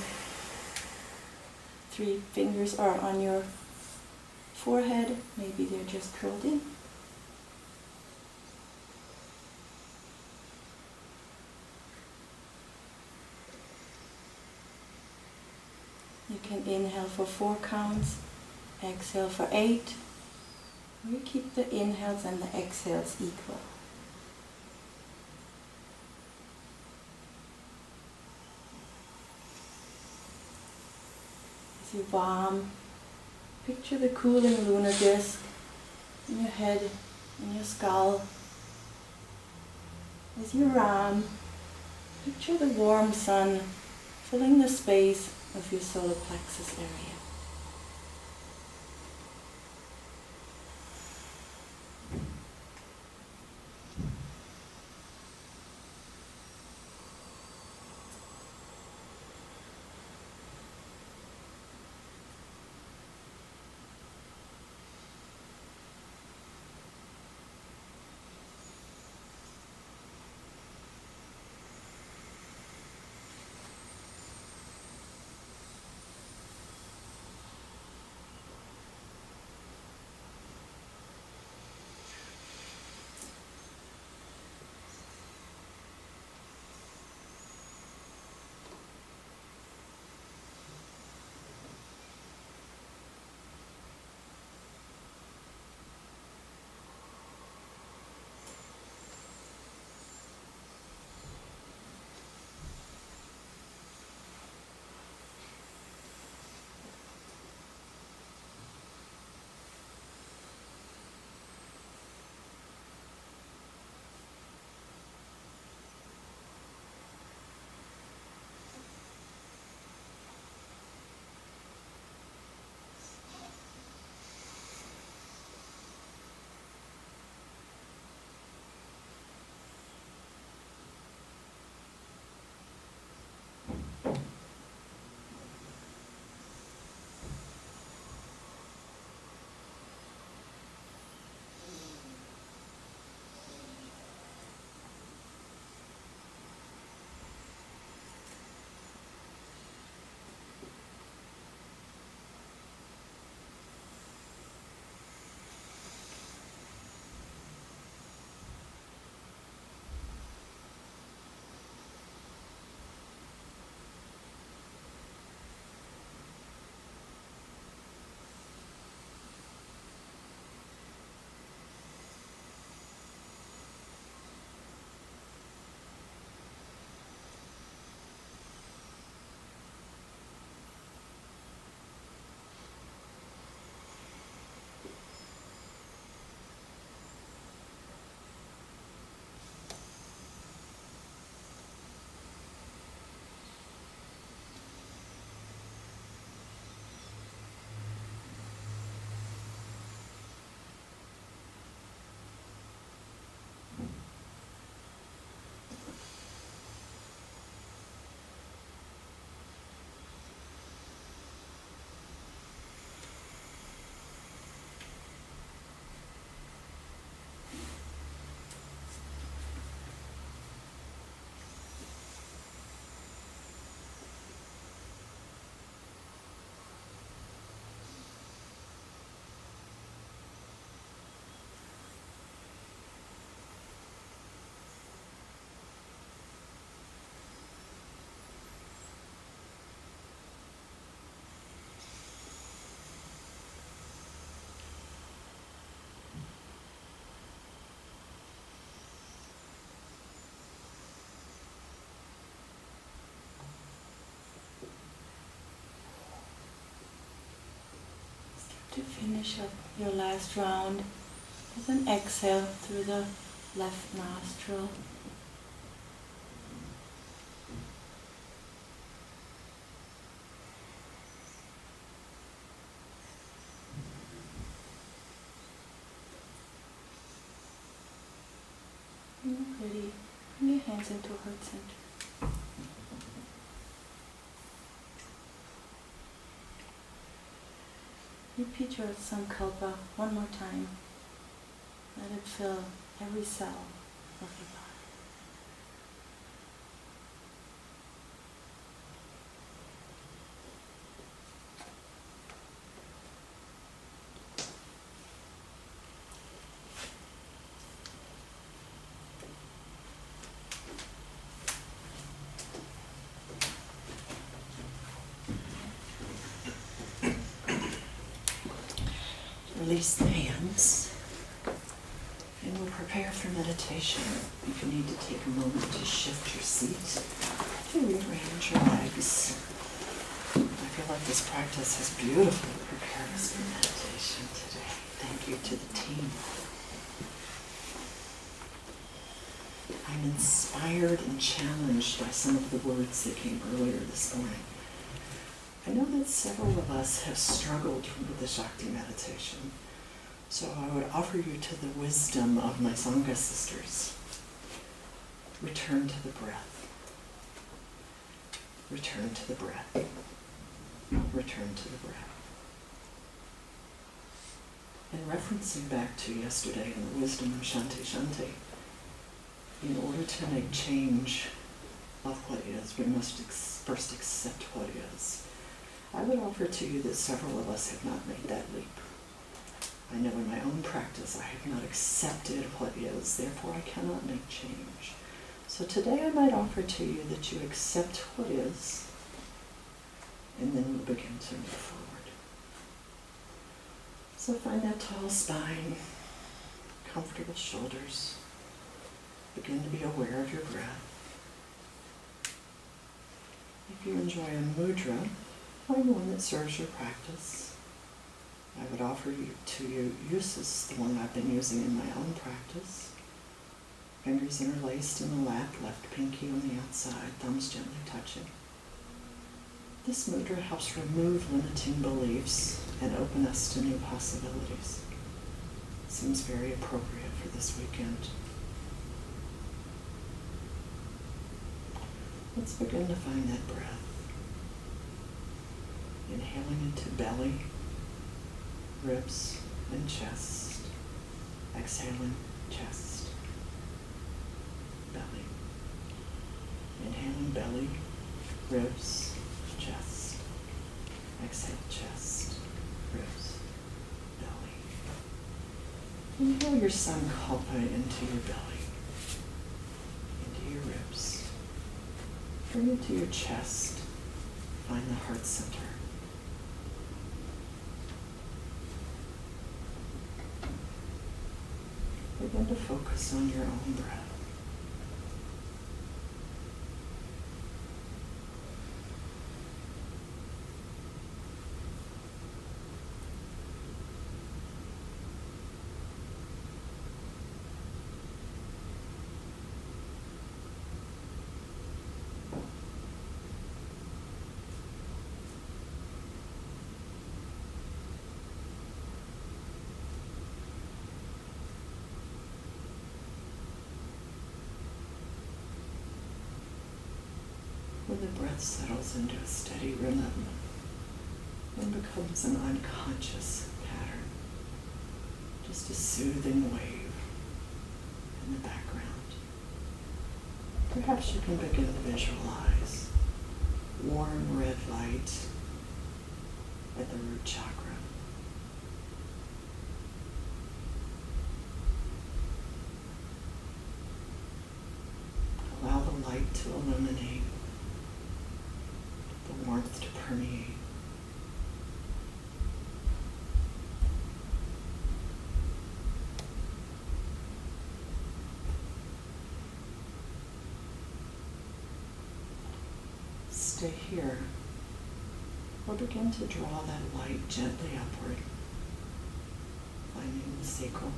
3 fingers are on your forehead. Maybe they're just curled in. You can inhale for 4 counts, exhale for 8. We keep the inhales and the exhales equal. As you Vam, picture the cooling lunar disk in your head, in your skull. As you Ram, picture the warm sun filling the space of your solar plexus area. to finish up your last round with an exhale through the left nostril. When you're ready, bring your hands into heart center. Repeat your sankalpa one more time. Let it fill every cell of your body. Release the hands, and we'll prepare for meditation. If you need to take a moment to shift your seat, to rearrange your legs. I feel like this practice has beautifully prepared us for meditation today. Thank you to the team. I'm inspired and challenged by some of the words that came earlier this morning. I know that several of us have struggled with the Shakti meditation, so I would offer you to the wisdom of my Sangha sisters. Return to the breath. Return to the breath. Return to the breath. And referencing back to yesterday in the wisdom of Shanti Shanti, in order to make change of what is, we must first accept what is. I would offer to you that several of us have not made that leap. I know in my own practice I have not accepted what is, therefore I cannot make change. So today I might offer to you that you accept what is, and then we'll begin to move forward. So find that tall spine, comfortable shoulders. Begin to be aware of your breath. If you enjoy a mudra, find one that serves your practice. I would offer to you uses, the one I've been using in my own practice. Fingers interlaced in the lap, left pinky on the outside, thumbs gently touching. This mudra helps remove limiting beliefs and open us to new possibilities. Seems very appropriate for this weekend. Let's begin to find that breath. Inhaling into belly, ribs, and chest. Exhaling, chest, belly. Inhaling belly, ribs, chest. Exhale, chest, ribs, belly. Inhale your sankalpa into your belly, into your ribs. Bring it to your chest. Find the heart center. Begin to focus on your own breath. When the breath settles into a steady rhythm and becomes an unconscious pattern, just a soothing wave in the background, perhaps you can begin to visualize warm red light at the root chakra. Allow the light to illuminate, the warmth to permeate. Stay here, or begin to draw that light gently upward finding the sacral,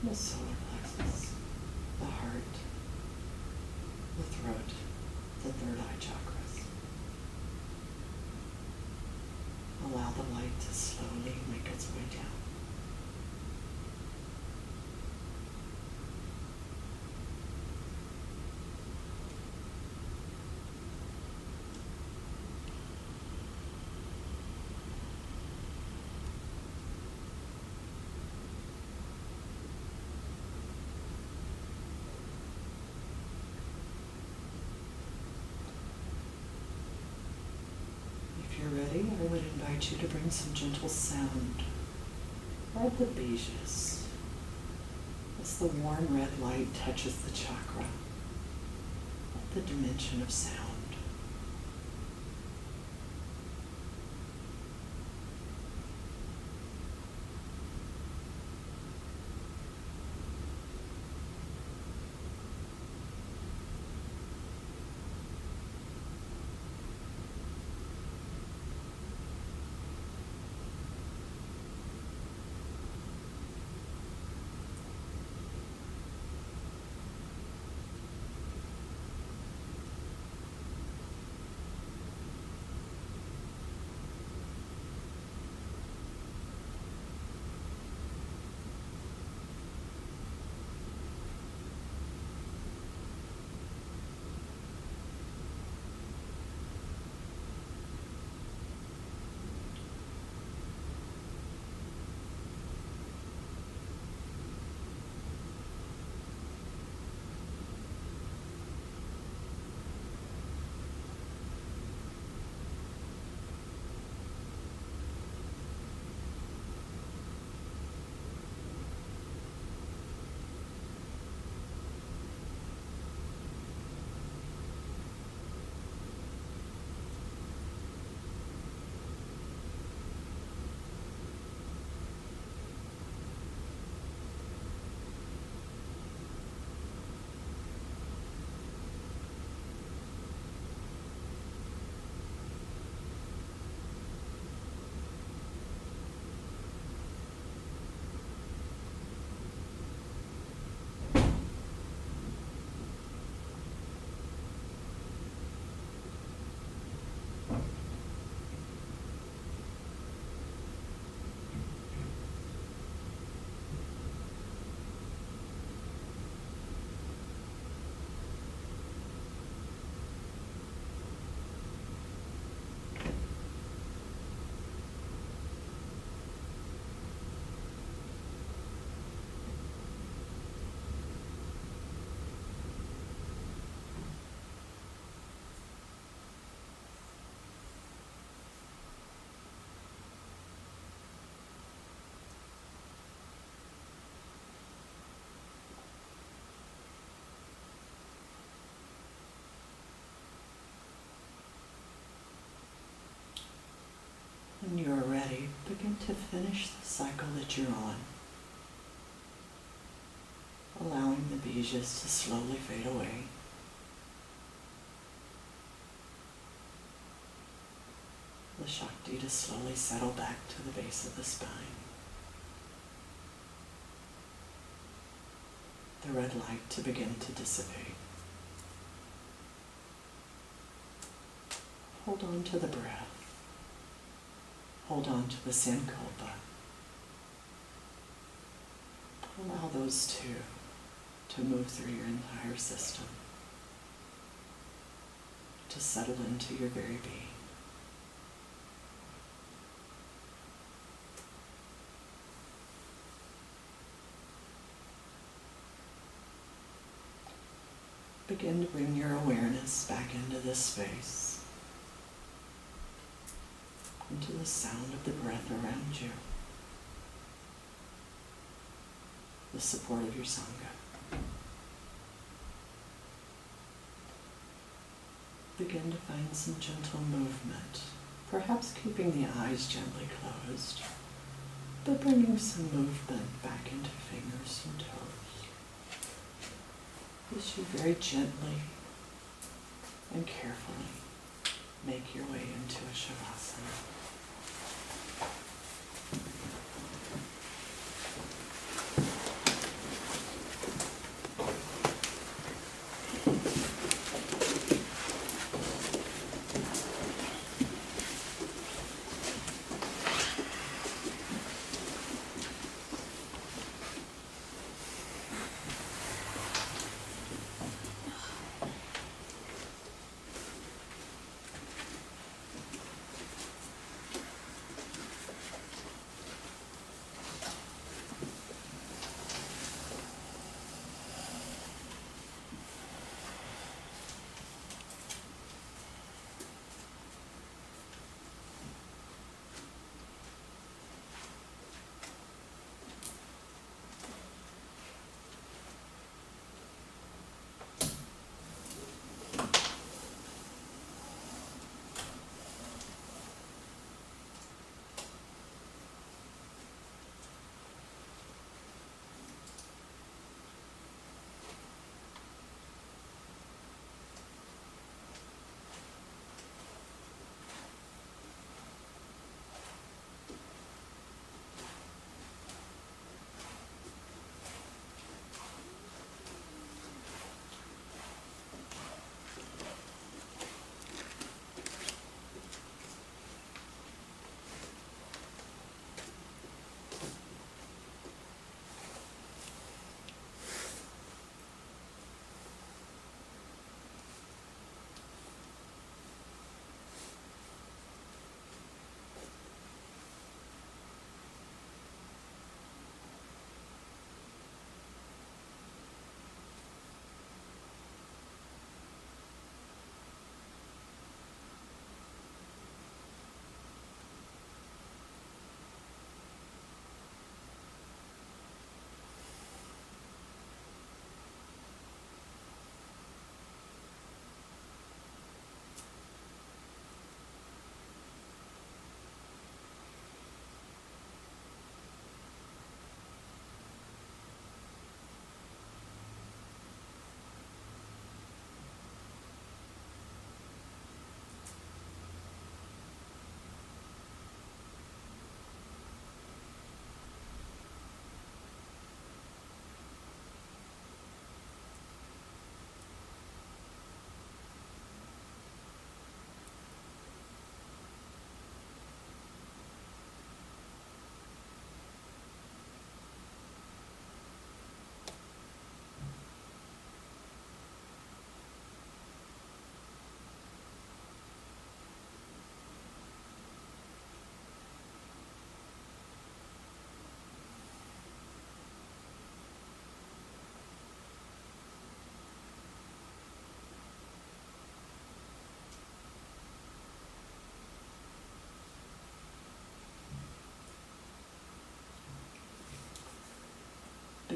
the solar plexus, the heart, the throat, the third eye chakras. Allow the light to slowly make its way down. If you're ready, I would invite you to bring some gentle sound of the beiges as the warm red light touches the chakra of the dimension of sound. When you are ready, begin to finish the cycle that you're on, allowing the beiges to slowly fade away. The Shakti to slowly settle back to the base of the spine. The red light to begin to dissipate. Hold on to the breath. Hold on to the sankalpa. Allow those two to move through your entire system, to settle into your very being. Begin to bring your awareness back into this space, into the sound of the breath around you, the support of your Sangha. Begin to find some gentle movement, perhaps keeping the eyes gently closed, but bringing some movement back into fingers and toes. As you very gently and carefully make your way into a Shavasana.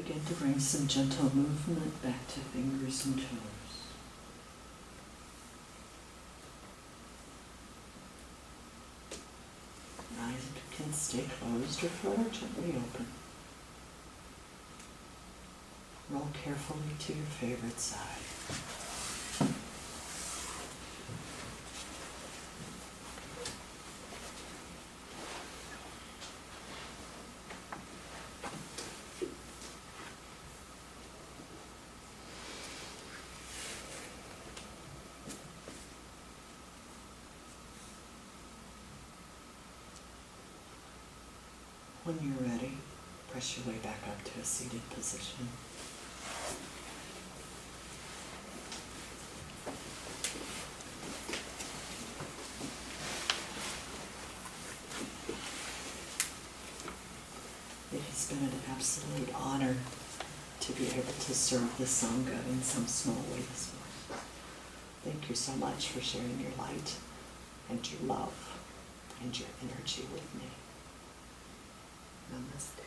begin to bring some gentle movement back to fingers and toes. Eyes can stay closed or flutter gently open. Roll carefully to your favorite side. When you're ready, press your way back up to a seated position. It has been an absolute honor to be able to serve the Sangha in some small way this morning. Thank you so much for sharing your light and your love and your energy with me. Namaste.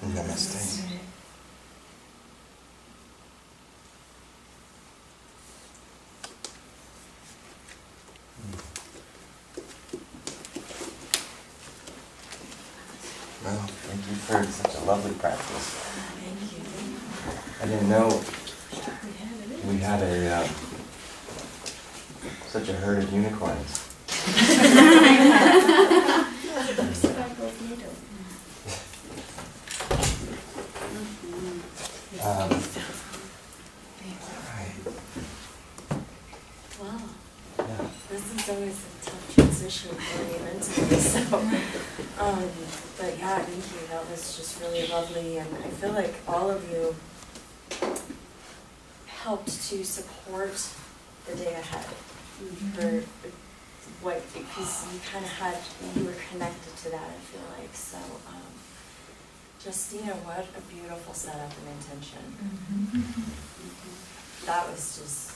Namaste. Well, thank you for such a lovely practice. Thank you. I didn't know we had a such a herd of unicorns. Right. Wow. Yeah. This is always a tough transition for me mentally, so, but yeah, thank you, that was just really lovely, and I feel like all of you helped to support the day ahead, for what, because you were connected to that, I feel like, so, Justina, what a beautiful setup and intention. That was just,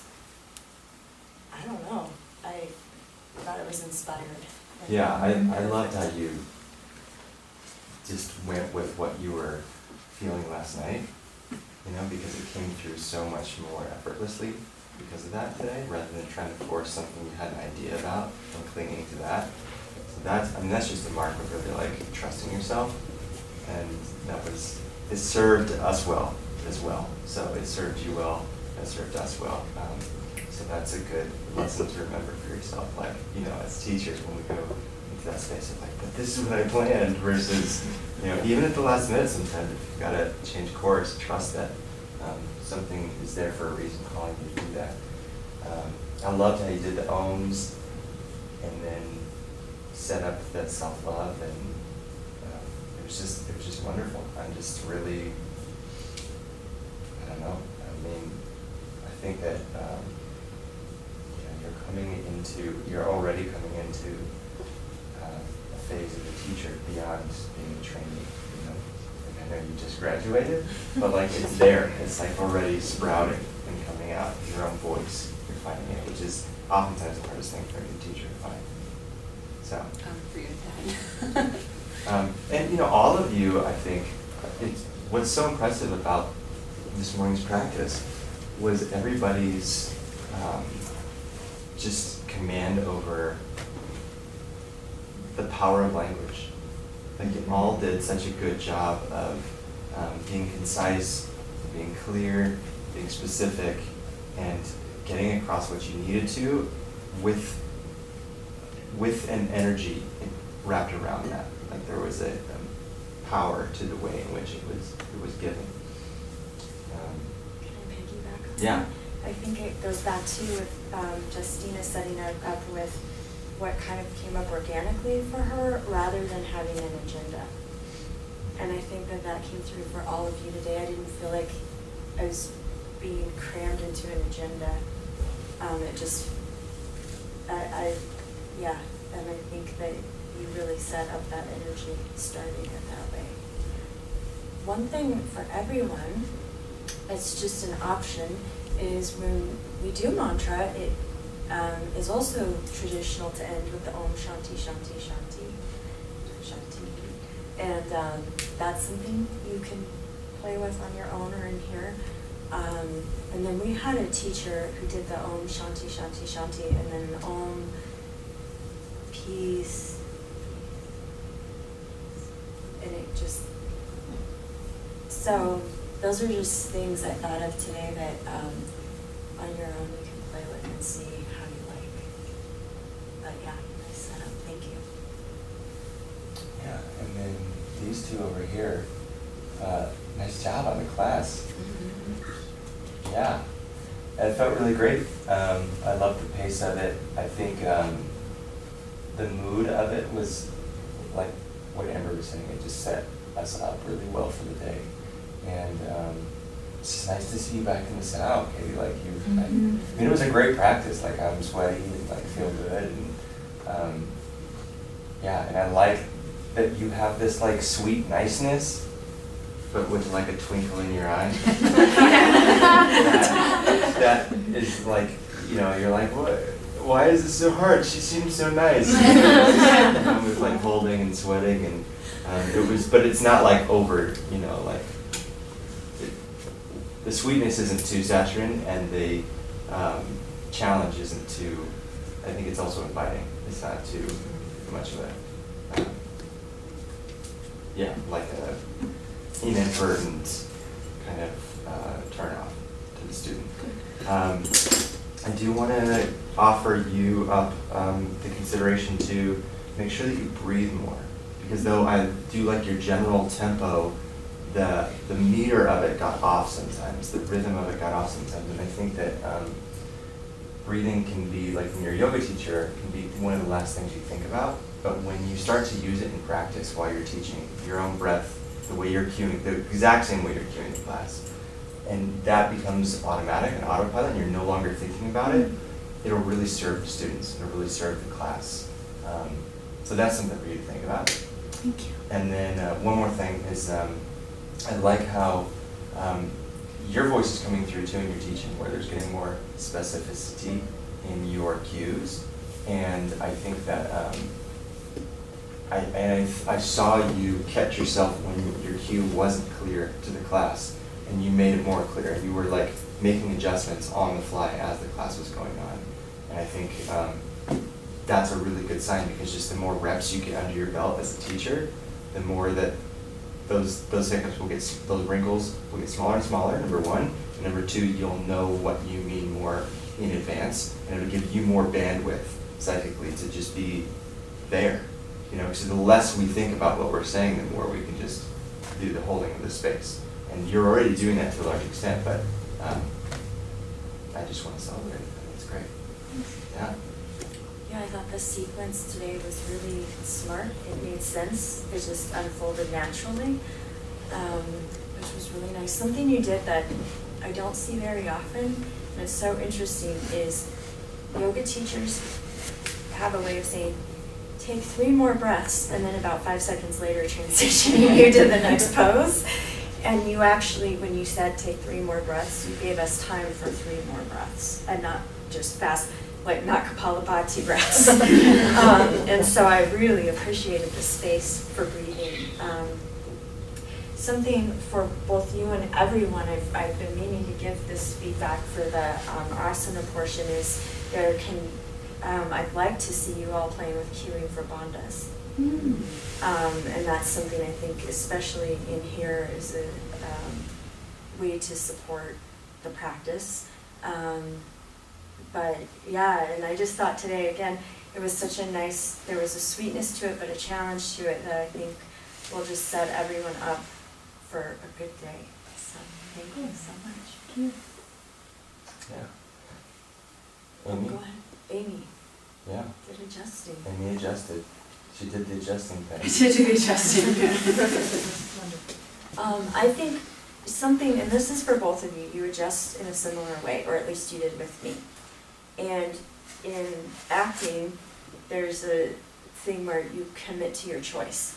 I don't know, I thought it was inspired. Yeah, I loved how you just went with what you were feeling last night, you know, because it came through so much more effortlessly because of that today, rather than trying to force something you had an idea about and clinging to that. So that's just a mark of really like trusting yourself, and it served us well as well. So it served you well, it served us well. So that's a good lesson to remember for yourself, like, you know, as teachers, when we go into that space of like, but this is what I planned, versus, you know, even at the last minute sometimes, if you've got to change course, trust that something is there for a reason calling you to do that. I loved how you did the ohms, and then set up that self-love, and it was just wonderful. I'm just really, I don't know, I mean, I think that you're already coming into a phase of a teacher beyond being a trainee. You know, like, I know you just graduated, but like it's there. It's like already sprouting and coming out. Your own voice, you're finding it, which is oftentimes the hardest thing for a new teacher to find. So. I'll agree with that. And you know, all of you, I think, what's so impressive about this morning's practice was everybody's just command over the power of language. Like you all did such a good job of being concise, being clear, being specific, and getting across what you needed to with an energy wrapped around that. Like there was a power to the way in which it was given. Can I piggyback on that? Yeah. I think it goes back to with Justina setting it up with what kind of came up organically for her rather than having an agenda. And I think that came through for all of you today. I didn't feel like I was being crammed into an agenda. It just, yeah, and I think that you really set up that energy starting it that way. One thing for everyone, it's just an option, is when we do mantra, it is also traditional to end with the Om Shanti Shanti Shanti Shanti. And that's something you can play with on your own or in here. And then we had a teacher who did the Om Shanti Shanti Shanti, and then Om Peace, and it just, so those are just things I thought of today that on your own you can play with and see how you like. But yeah, nice setup, thank you. Yeah, and then these two over here, nice job on the class. Yeah, it felt really great. I loved the pace of it. I think the mood of it was like what Amber was saying. It just set us up really well for the day, and it's just nice to see you back in the sauna, Katie. Like you, I mean, it was a great practice. Like I'm sweaty and like feel good, and yeah, and I like that you have this like sweet niceness, but with like a twinkle in your eye. that is like, you know, you're like, what? Why is this so hard? She seems so nice. And with like holding and sweating, and it was, but it's not like over, you know, like the sweetness isn't too saccharine, and the challenge isn't too. I think it's also inviting. It's not too much of a, yeah, like a inadvertent kind of turn off to the student. I do want to offer you up the consideration to make sure that you breathe more, because though I do like your general tempo, the meter of it got off sometimes, the rhythm of it got off sometimes, and I think that breathing can be, like when you're a yoga teacher, can be one of the last things you think about, but when you start to use it in practice while you're teaching, your own breath, the way you're cueing, the exact same way you're cueing the class, and that becomes automatic and autopilot, and you're no longer thinking about it, it'll really serve the students, it'll really serve the class. So that's something for you to think about. Thank you. And then one more thing is, I like how your voice is coming through too in your teaching, where there's getting more specificity in your cues, and I think that I saw you catch yourself when your cue wasn't clear to the class, and you made it more clear. You were like making adjustments on the fly as the class was going on, and I think that's a really good sign, because just the more reps you get under your belt as a teacher, the more that those hiccups will get, those wrinkles will get smaller and smaller, number one, and number two, you'll know what you mean more in advance, and it'll give you more bandwidth psychically to just be there. You know, because the less we think about what we're saying, the more we can just do the holding of the space. And you're already doing that to a large extent, but I just want to celebrate it. I think it's great. Yeah. Yeah, I thought the sequence today was really smart. It made sense. It just unfolded naturally, which was really nice. Something you did that I don't see very often, and it's so interesting, is yoga teachers have a way of saying, take 3 more breaths, and then about 5 seconds later transitioning you to the next pose. And you actually, when you said take 3 more breaths, you gave us time for 3 more breaths, and not just fast, like not Kapalabhati breaths. And so I really appreciated the space for breathing. Something for both you and everyone, I've been meaning to give this feedback for the asana portion, is there can, I'd like to see you all playing with cueing for bandhas. And that's something I think, especially in here, is a way to support the practice. But yeah, and I just thought today, again, it was such a nice, there was a sweetness to it, but a challenge to it that I think will just set everyone up for a good day. So thank you so much. Thank you. Yeah. Amy? Go ahead. Amy Yeah. did adjusting. Amy adjusted. She did the adjusting thing. I did do the adjusting. I think something, and this is for both of you, you adjust in a similar way, or at least you did with me. And in acting, there's a thing where you commit to your choice.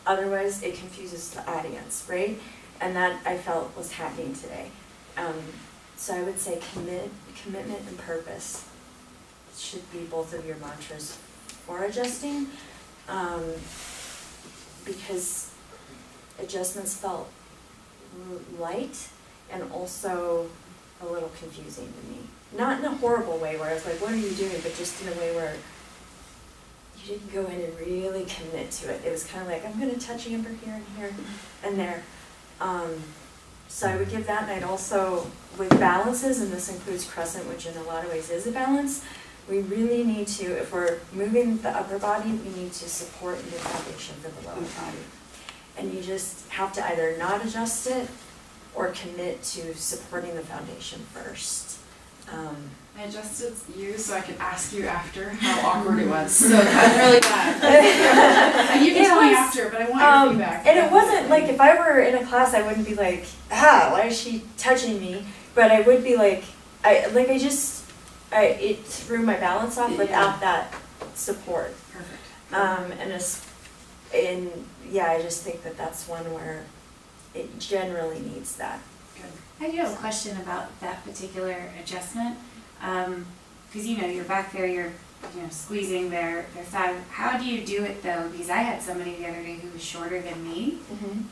Otherwise, it confuses the audience, right? And that I felt was happening today. So I would say commitment and purpose should be both of your mantras for adjusting, because adjustments felt light and also a little confusing to me. Not in a horrible way where I was like, what are you doing? But just in a way where you didn't go in and really commit to it. It was kind of like, I'm going to touch amber here and here and there. So I would give that, and I'd also, with balances, and this includes crescent, which in a lot of ways is a balance, we really need to, if we're moving the upper body, we need to support the foundation for the lower body. And you just have to either not adjust it or commit to supporting the foundation first. I adjusted you so I could ask you after how awkward it was. So I'm really glad. You can tell me after, but I want your feedback. And it wasn't like, if I were in a class, I wouldn't be like, why is she touching me? But I would be like, it threw my balance off without that support. Perfect. I just think that that's one where it generally needs that. Good. I do have a question about that particular adjustment. Because you're back there, you're squeezing their thigh. How do you do it though? Because I had somebody the other day who was shorter than me,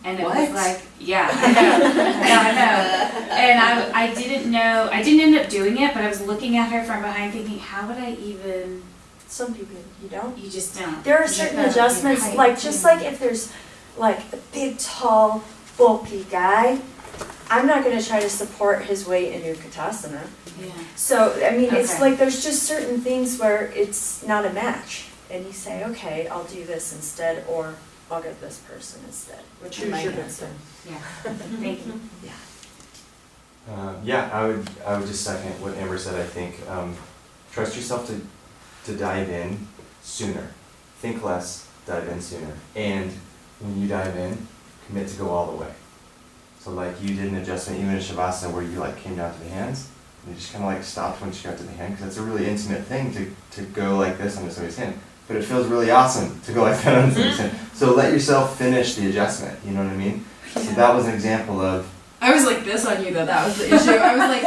and it was like, yeah, I know, and I didn't know. I didn't end up doing it, but I was looking at her from behind, thinking, how would I even? Some people, you don't. You just don't. There are certain adjustments, like just like if there's like a big, tall, bulky guy, I'm not going to try to support his weight in Utkatasana. Yeah. So, I mean, it's Okay. like there's just certain things where it's not a match. And you say, okay, I'll do this instead, or I'll get this person instead, which Choose might your be person. Yeah. Thank you. I would just second what Amber said. I think trust yourself to dive in sooner. Think less, dive in sooner. And when you dive in, commit to go all the way. So like you did an adjustment even in Shavasana where you like came down to the hands, and you just kind of like stopped when you got to the hand, because that's a really intimate thing to go like this on somebody's hand. But it feels really awesome to go like that on somebody's hand. So let yourself finish the adjustment, you know what I mean? So that was an example of, I was like this on you though, that was the issue. I was like,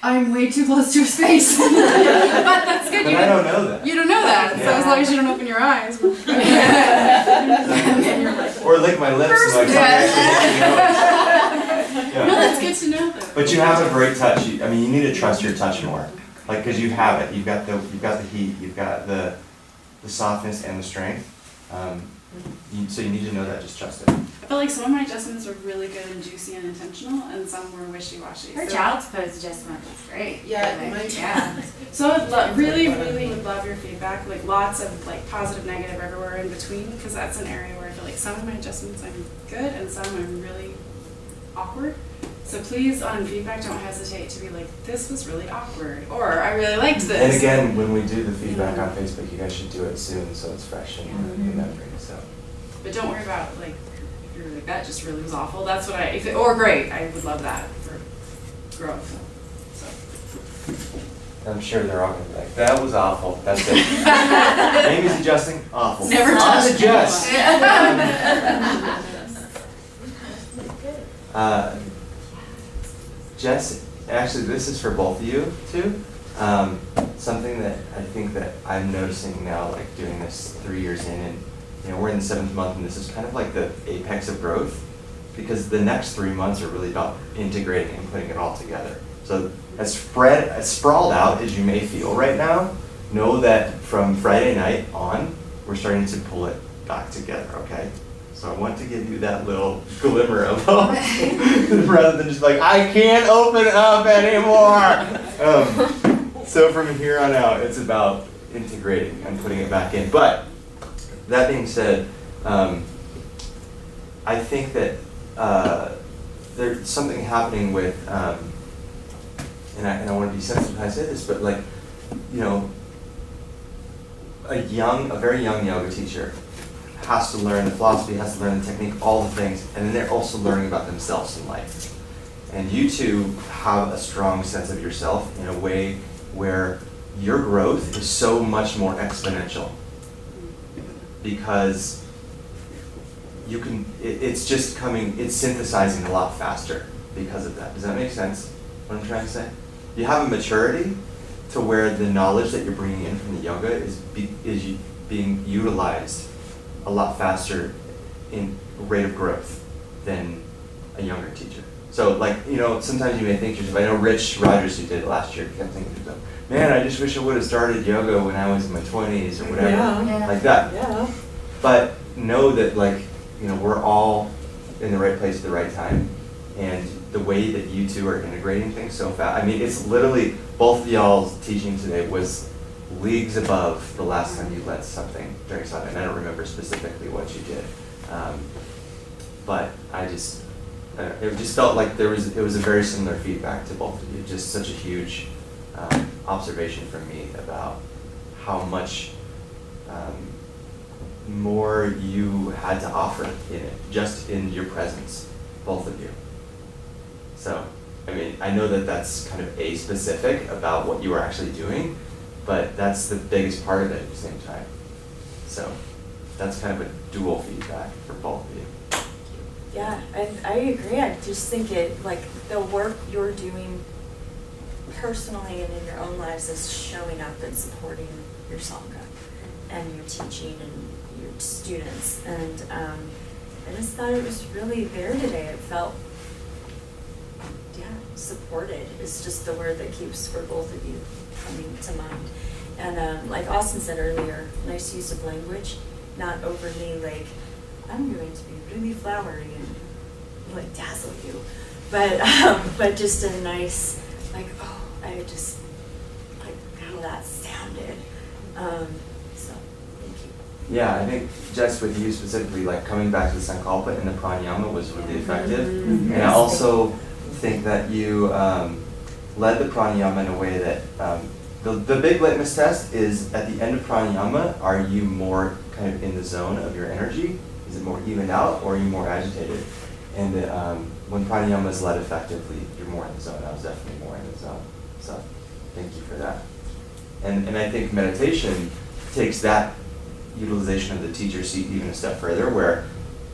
I'm way too close to his face. But that's good. but I don't know that. You don't know that, so Yeah. as long as you don't open your eyes. Or lick my lips and like something. No, that's good to know though. But you have a great touch. You need to trust your touch more, like because you have it. You've got the heat. You've got the softness and the strength. So you need to know that. Just trust it. I felt like some of my adjustments were really good and juicy and intentional, and some were wishy-washy. Her So- child's pose adjustment was great. Yeah, Like, yeah. So I'd really would love your feedback, like lots of like positive, negative everywhere in between, because that's an area where I feel like some of my adjustments I'm good and some I'm really awkward. So please, on feedback, don't hesitate to be like, this was really awkward, or I really liked this. And again, when we do the feedback on Facebook, you guys should do it soon so it's fresh in your memory. So. But don't worry about like, if you're like, that just really was awful. That's what or great, I would love that for growth. So. I'm sure they're all gonna be like, that was awful. That's it. Amy's adjusting. Awful. Never touch adjust. Jess, actually, this is for both of you too. Something that I think that I'm noticing now, like doing this 3 years in, and we're in the 7th month, and this is kind of like the apex of growth, because the next 3 months are really about integrating and putting it all together. So as sprawled out as you may feel right now, know that from Friday night on, we're starting to pull it back together, okay? So I want to give you that little glimmer of hope, rather than just like, I can't open up anymore. So from here on out, it's about integrating and putting it back in. But that being said, I think that there's something happening with, and I want to be sensitive when I say this, but like, a very young yoga teacher has to learn the philosophy, has to learn the technique, all the things, and then they're also learning about themselves in life. And you two have a strong sense of yourself in a way where your growth is so much more exponential, because it's synthesizing a lot faster because of that. Does that make sense, what I'm trying to say? You have a maturity to where the knowledge that you're bringing in from the yoga is being utilized a lot faster in rate of growth than a younger teacher. So like, sometimes you may think to yourself, I know Rich Rogers, who did it last year, kept thinking to himself, man, I just wish I would have started yoga when I was in my 20s or whatever, Yeah. like that. Yeah. But know that like, we're all in the right place at the right time. And the way that you two are integrating things so fast, I mean, it's literally, both of y'all's teaching today was leagues above the last time you led something during Sadhana. And I don't remember specifically what you did. But it just felt like it was a very similar feedback to both of you. Just such a huge observation from me about how much more you had to offer in it, just in your presence, both of you. So, I mean, I know that that's kind of a-specific about what you were actually doing, but that's the biggest part of it at the same time. So, that's kind of a dual feedback for both of you. Yeah, I agree. I just think the work you're doing personally and in your own lives is showing up and supporting your Sangha and your teaching and your students. And I just thought it was really there today. It felt, supported is just the word that keeps for both of you coming to mind. And like Austin said earlier, nice use of language, not overly like, I'm going to be really flowery and like dazzle you, but just a nice, like, oh, I just like how that sounded. So thank you. Yeah, I think just with you specifically, like coming back to the Sankalpa and the Pranayama was really effective. Mm-hmm. And I also think that you led the Pranayama in a way that, the big litmus test is at the end of Pranayama, are you more kind of in the zone of your energy? Is it more evened out, or are you more agitated? And when Pranayama is led effectively, you're more in the zone. I was definitely more in the zone. So thank you for that. And I think meditation takes that utilization of the teacher seat even a step further, where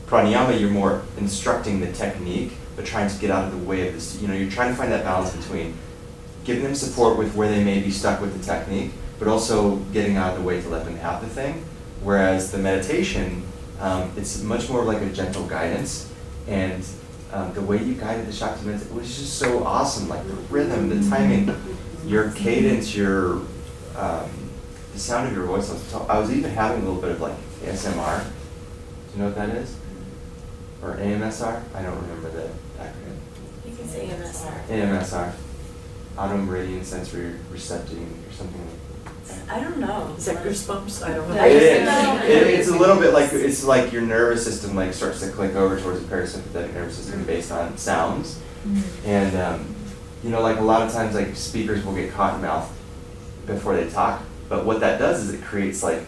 Pranayama, you're more instructing the technique, but trying to get out of the way of this. You're trying to find that balance between giving them support with where they may be stuck with the technique, but also getting out of the way to let them have the thing. Whereas the meditation, it's much more like a gentle guidance, and the way you guided the Shakti meditation was just so awesome. Like the rhythm, the timing, your cadence, the sound of your voice. I was even having a little bit of like ASMR. Do you know what that is? Or AMSR? I don't remember the acronym. You can say AMSR. AMSR. Auto Meridian Sensory Recepting or something like that. I don't know. Is that goosebumps? I don't know. I just It know. is. It's a little bit like, it's like your nervous system like starts to click over towards the parasympathetic nervous system based on sounds. And like a lot of times like speakers will get cotton mouthed before they talk, but what that does is it creates like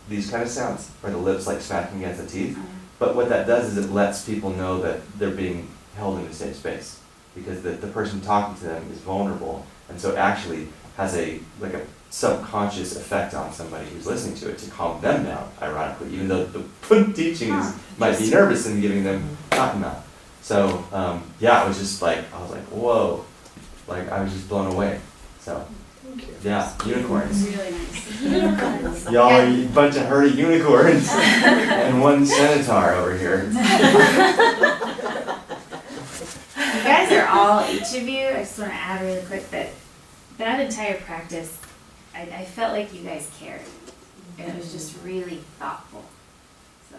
these kind of sounds, where the lips like smacking against the teeth. But what that does is it lets people know that they're being held in a safe space, because the person talking to them is vulnerable, and so it actually has a subconscious effect on somebody who's listening to it to calm them down, ironically, even though the teaching might be nervous and giving them cotton mouth. So it was just like, I was like, whoa, like I was just blown away. So yeah, unicorns. Really nice. Y'all are a bunch of herded unicorns and one centaur over here. You guys are all, each of you, I just want to add really quick that entire practice, I felt like you guys cared. And it was just really thoughtful. So,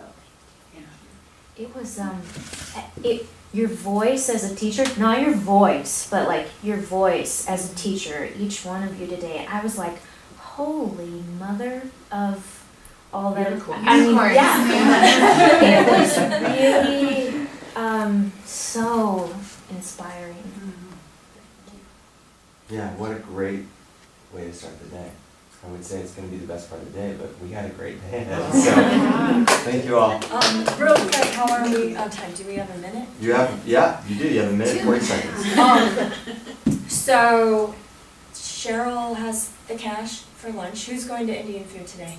It was, your voice as a teacher, not your voice, but like your voice as a teacher, each one of you today, I was like, holy mother of all that. Unicorns. I mean, Unicorns. yeah. It was really so inspiring. Yeah, what a great way to start the day. I would say it's going to be the best part of the day, but we had a great day ahead. So thank you all. Real quick, how are we on time? Do we have a minute? You do. You have a minute, 40 seconds. So Cheryl has the cash for lunch. Who's going to Indian food today?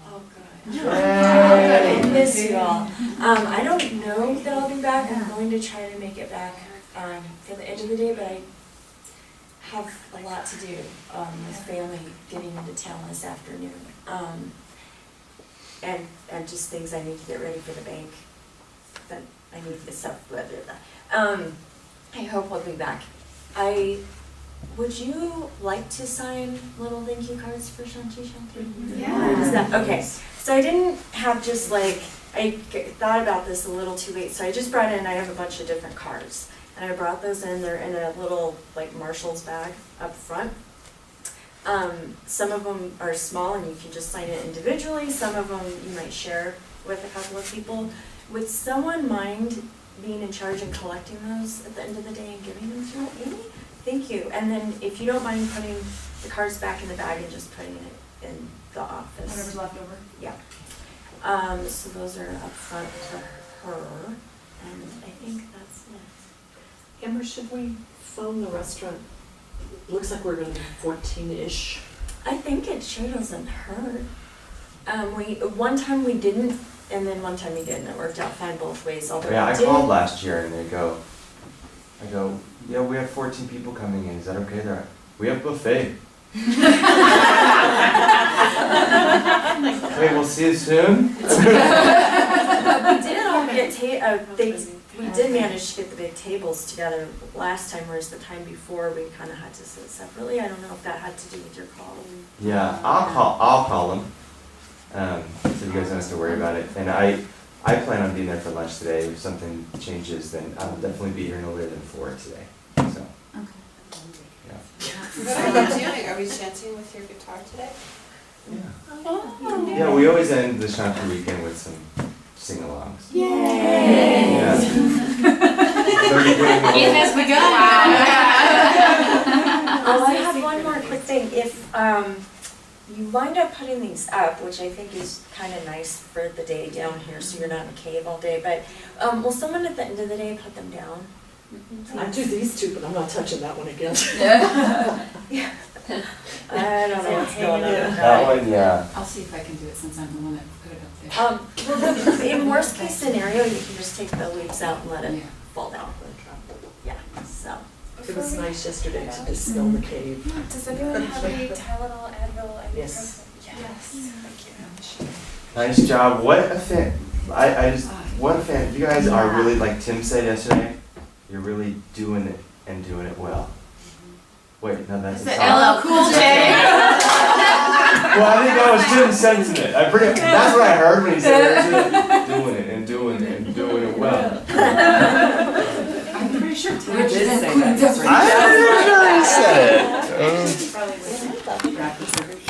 Oh, good. Yay. I miss you all. I don't know that I'll be back. I'm going to try to make it back for the end of the day, but I have a lot to do with family getting into town this afternoon. And just things I need to get ready for the bank that I need this up. Blah, blah, blah. I hope I'll be back. Would you like to sign little thank you cards for Shanti Shanti? Yeah. Is that, okay, so I didn't have just like, thought about this a little too late, so I just brought in, I have a bunch of different cards. And I brought those in, they're in a little like Marshall's bag up front. Some of them are small and you can just sign it individually, some of them you might share with a couple of people. Would someone mind being in charge and collecting those at the end of the day and giving them to Amy? Thank you. And then if you don't mind putting the cards back in the bag and just putting it in the office. Whatever's left over. Yeah. So those are up front for her, and I think that's it. Amber, should we phone the restaurant? Looks like we're gonna be 14-ish. I think it sure doesn't hurt. One time we didn't, and then one time we didn't. It worked out fine both ways. Although Yeah, we I did- called last year and I go, yeah, we have 14 people coming in. Is that okay? They're like, we have buffet. Okay, we'll see you soon. we did all get we did manage to get the big tables together last time, whereas the time before we kind of had to sit separately. I don't know if that had to do with your call. Yeah, I'll call them. So you guys don't have to worry about it. And I plan on being there for lunch today. If something changes, then I'll definitely be here no later than 4 today. So, yeah. What are you doing? Are we chanting with your guitar today? Yeah, we always end the Shanti weekend with some sing-alongs. Yay! Yeah. So you're doing a Even little- as we go. Oh, I have one more quick thing. If you wind up putting these up, which I think is kind of nice for the day down here, so you're not in a cave all day, but will someone at the end of the day put them down? I do these two, but I'm not touching that one again. I don't know what's going on with That one, yeah. I'll see if I can do it since I'm the one that put it up there. Well, in worst case scenario, you can just take the leaves out and let it fall down. Yeah, so. It was nice yesterday to dispel the cave. Does anyone have any Tylenol, Advil, ibuprofen? Yes. Yes. Thank you. Nice job. What a fan. What a fan. You guys are really, like Tim said yesterday, you're really doing it and doing it well. Wait, no, that's a song. LL Cool J. Well, I think that was Tim's sentiment. That's what I heard when he said doing it and doing it and doing it well. I'm pretty sure We did say that. I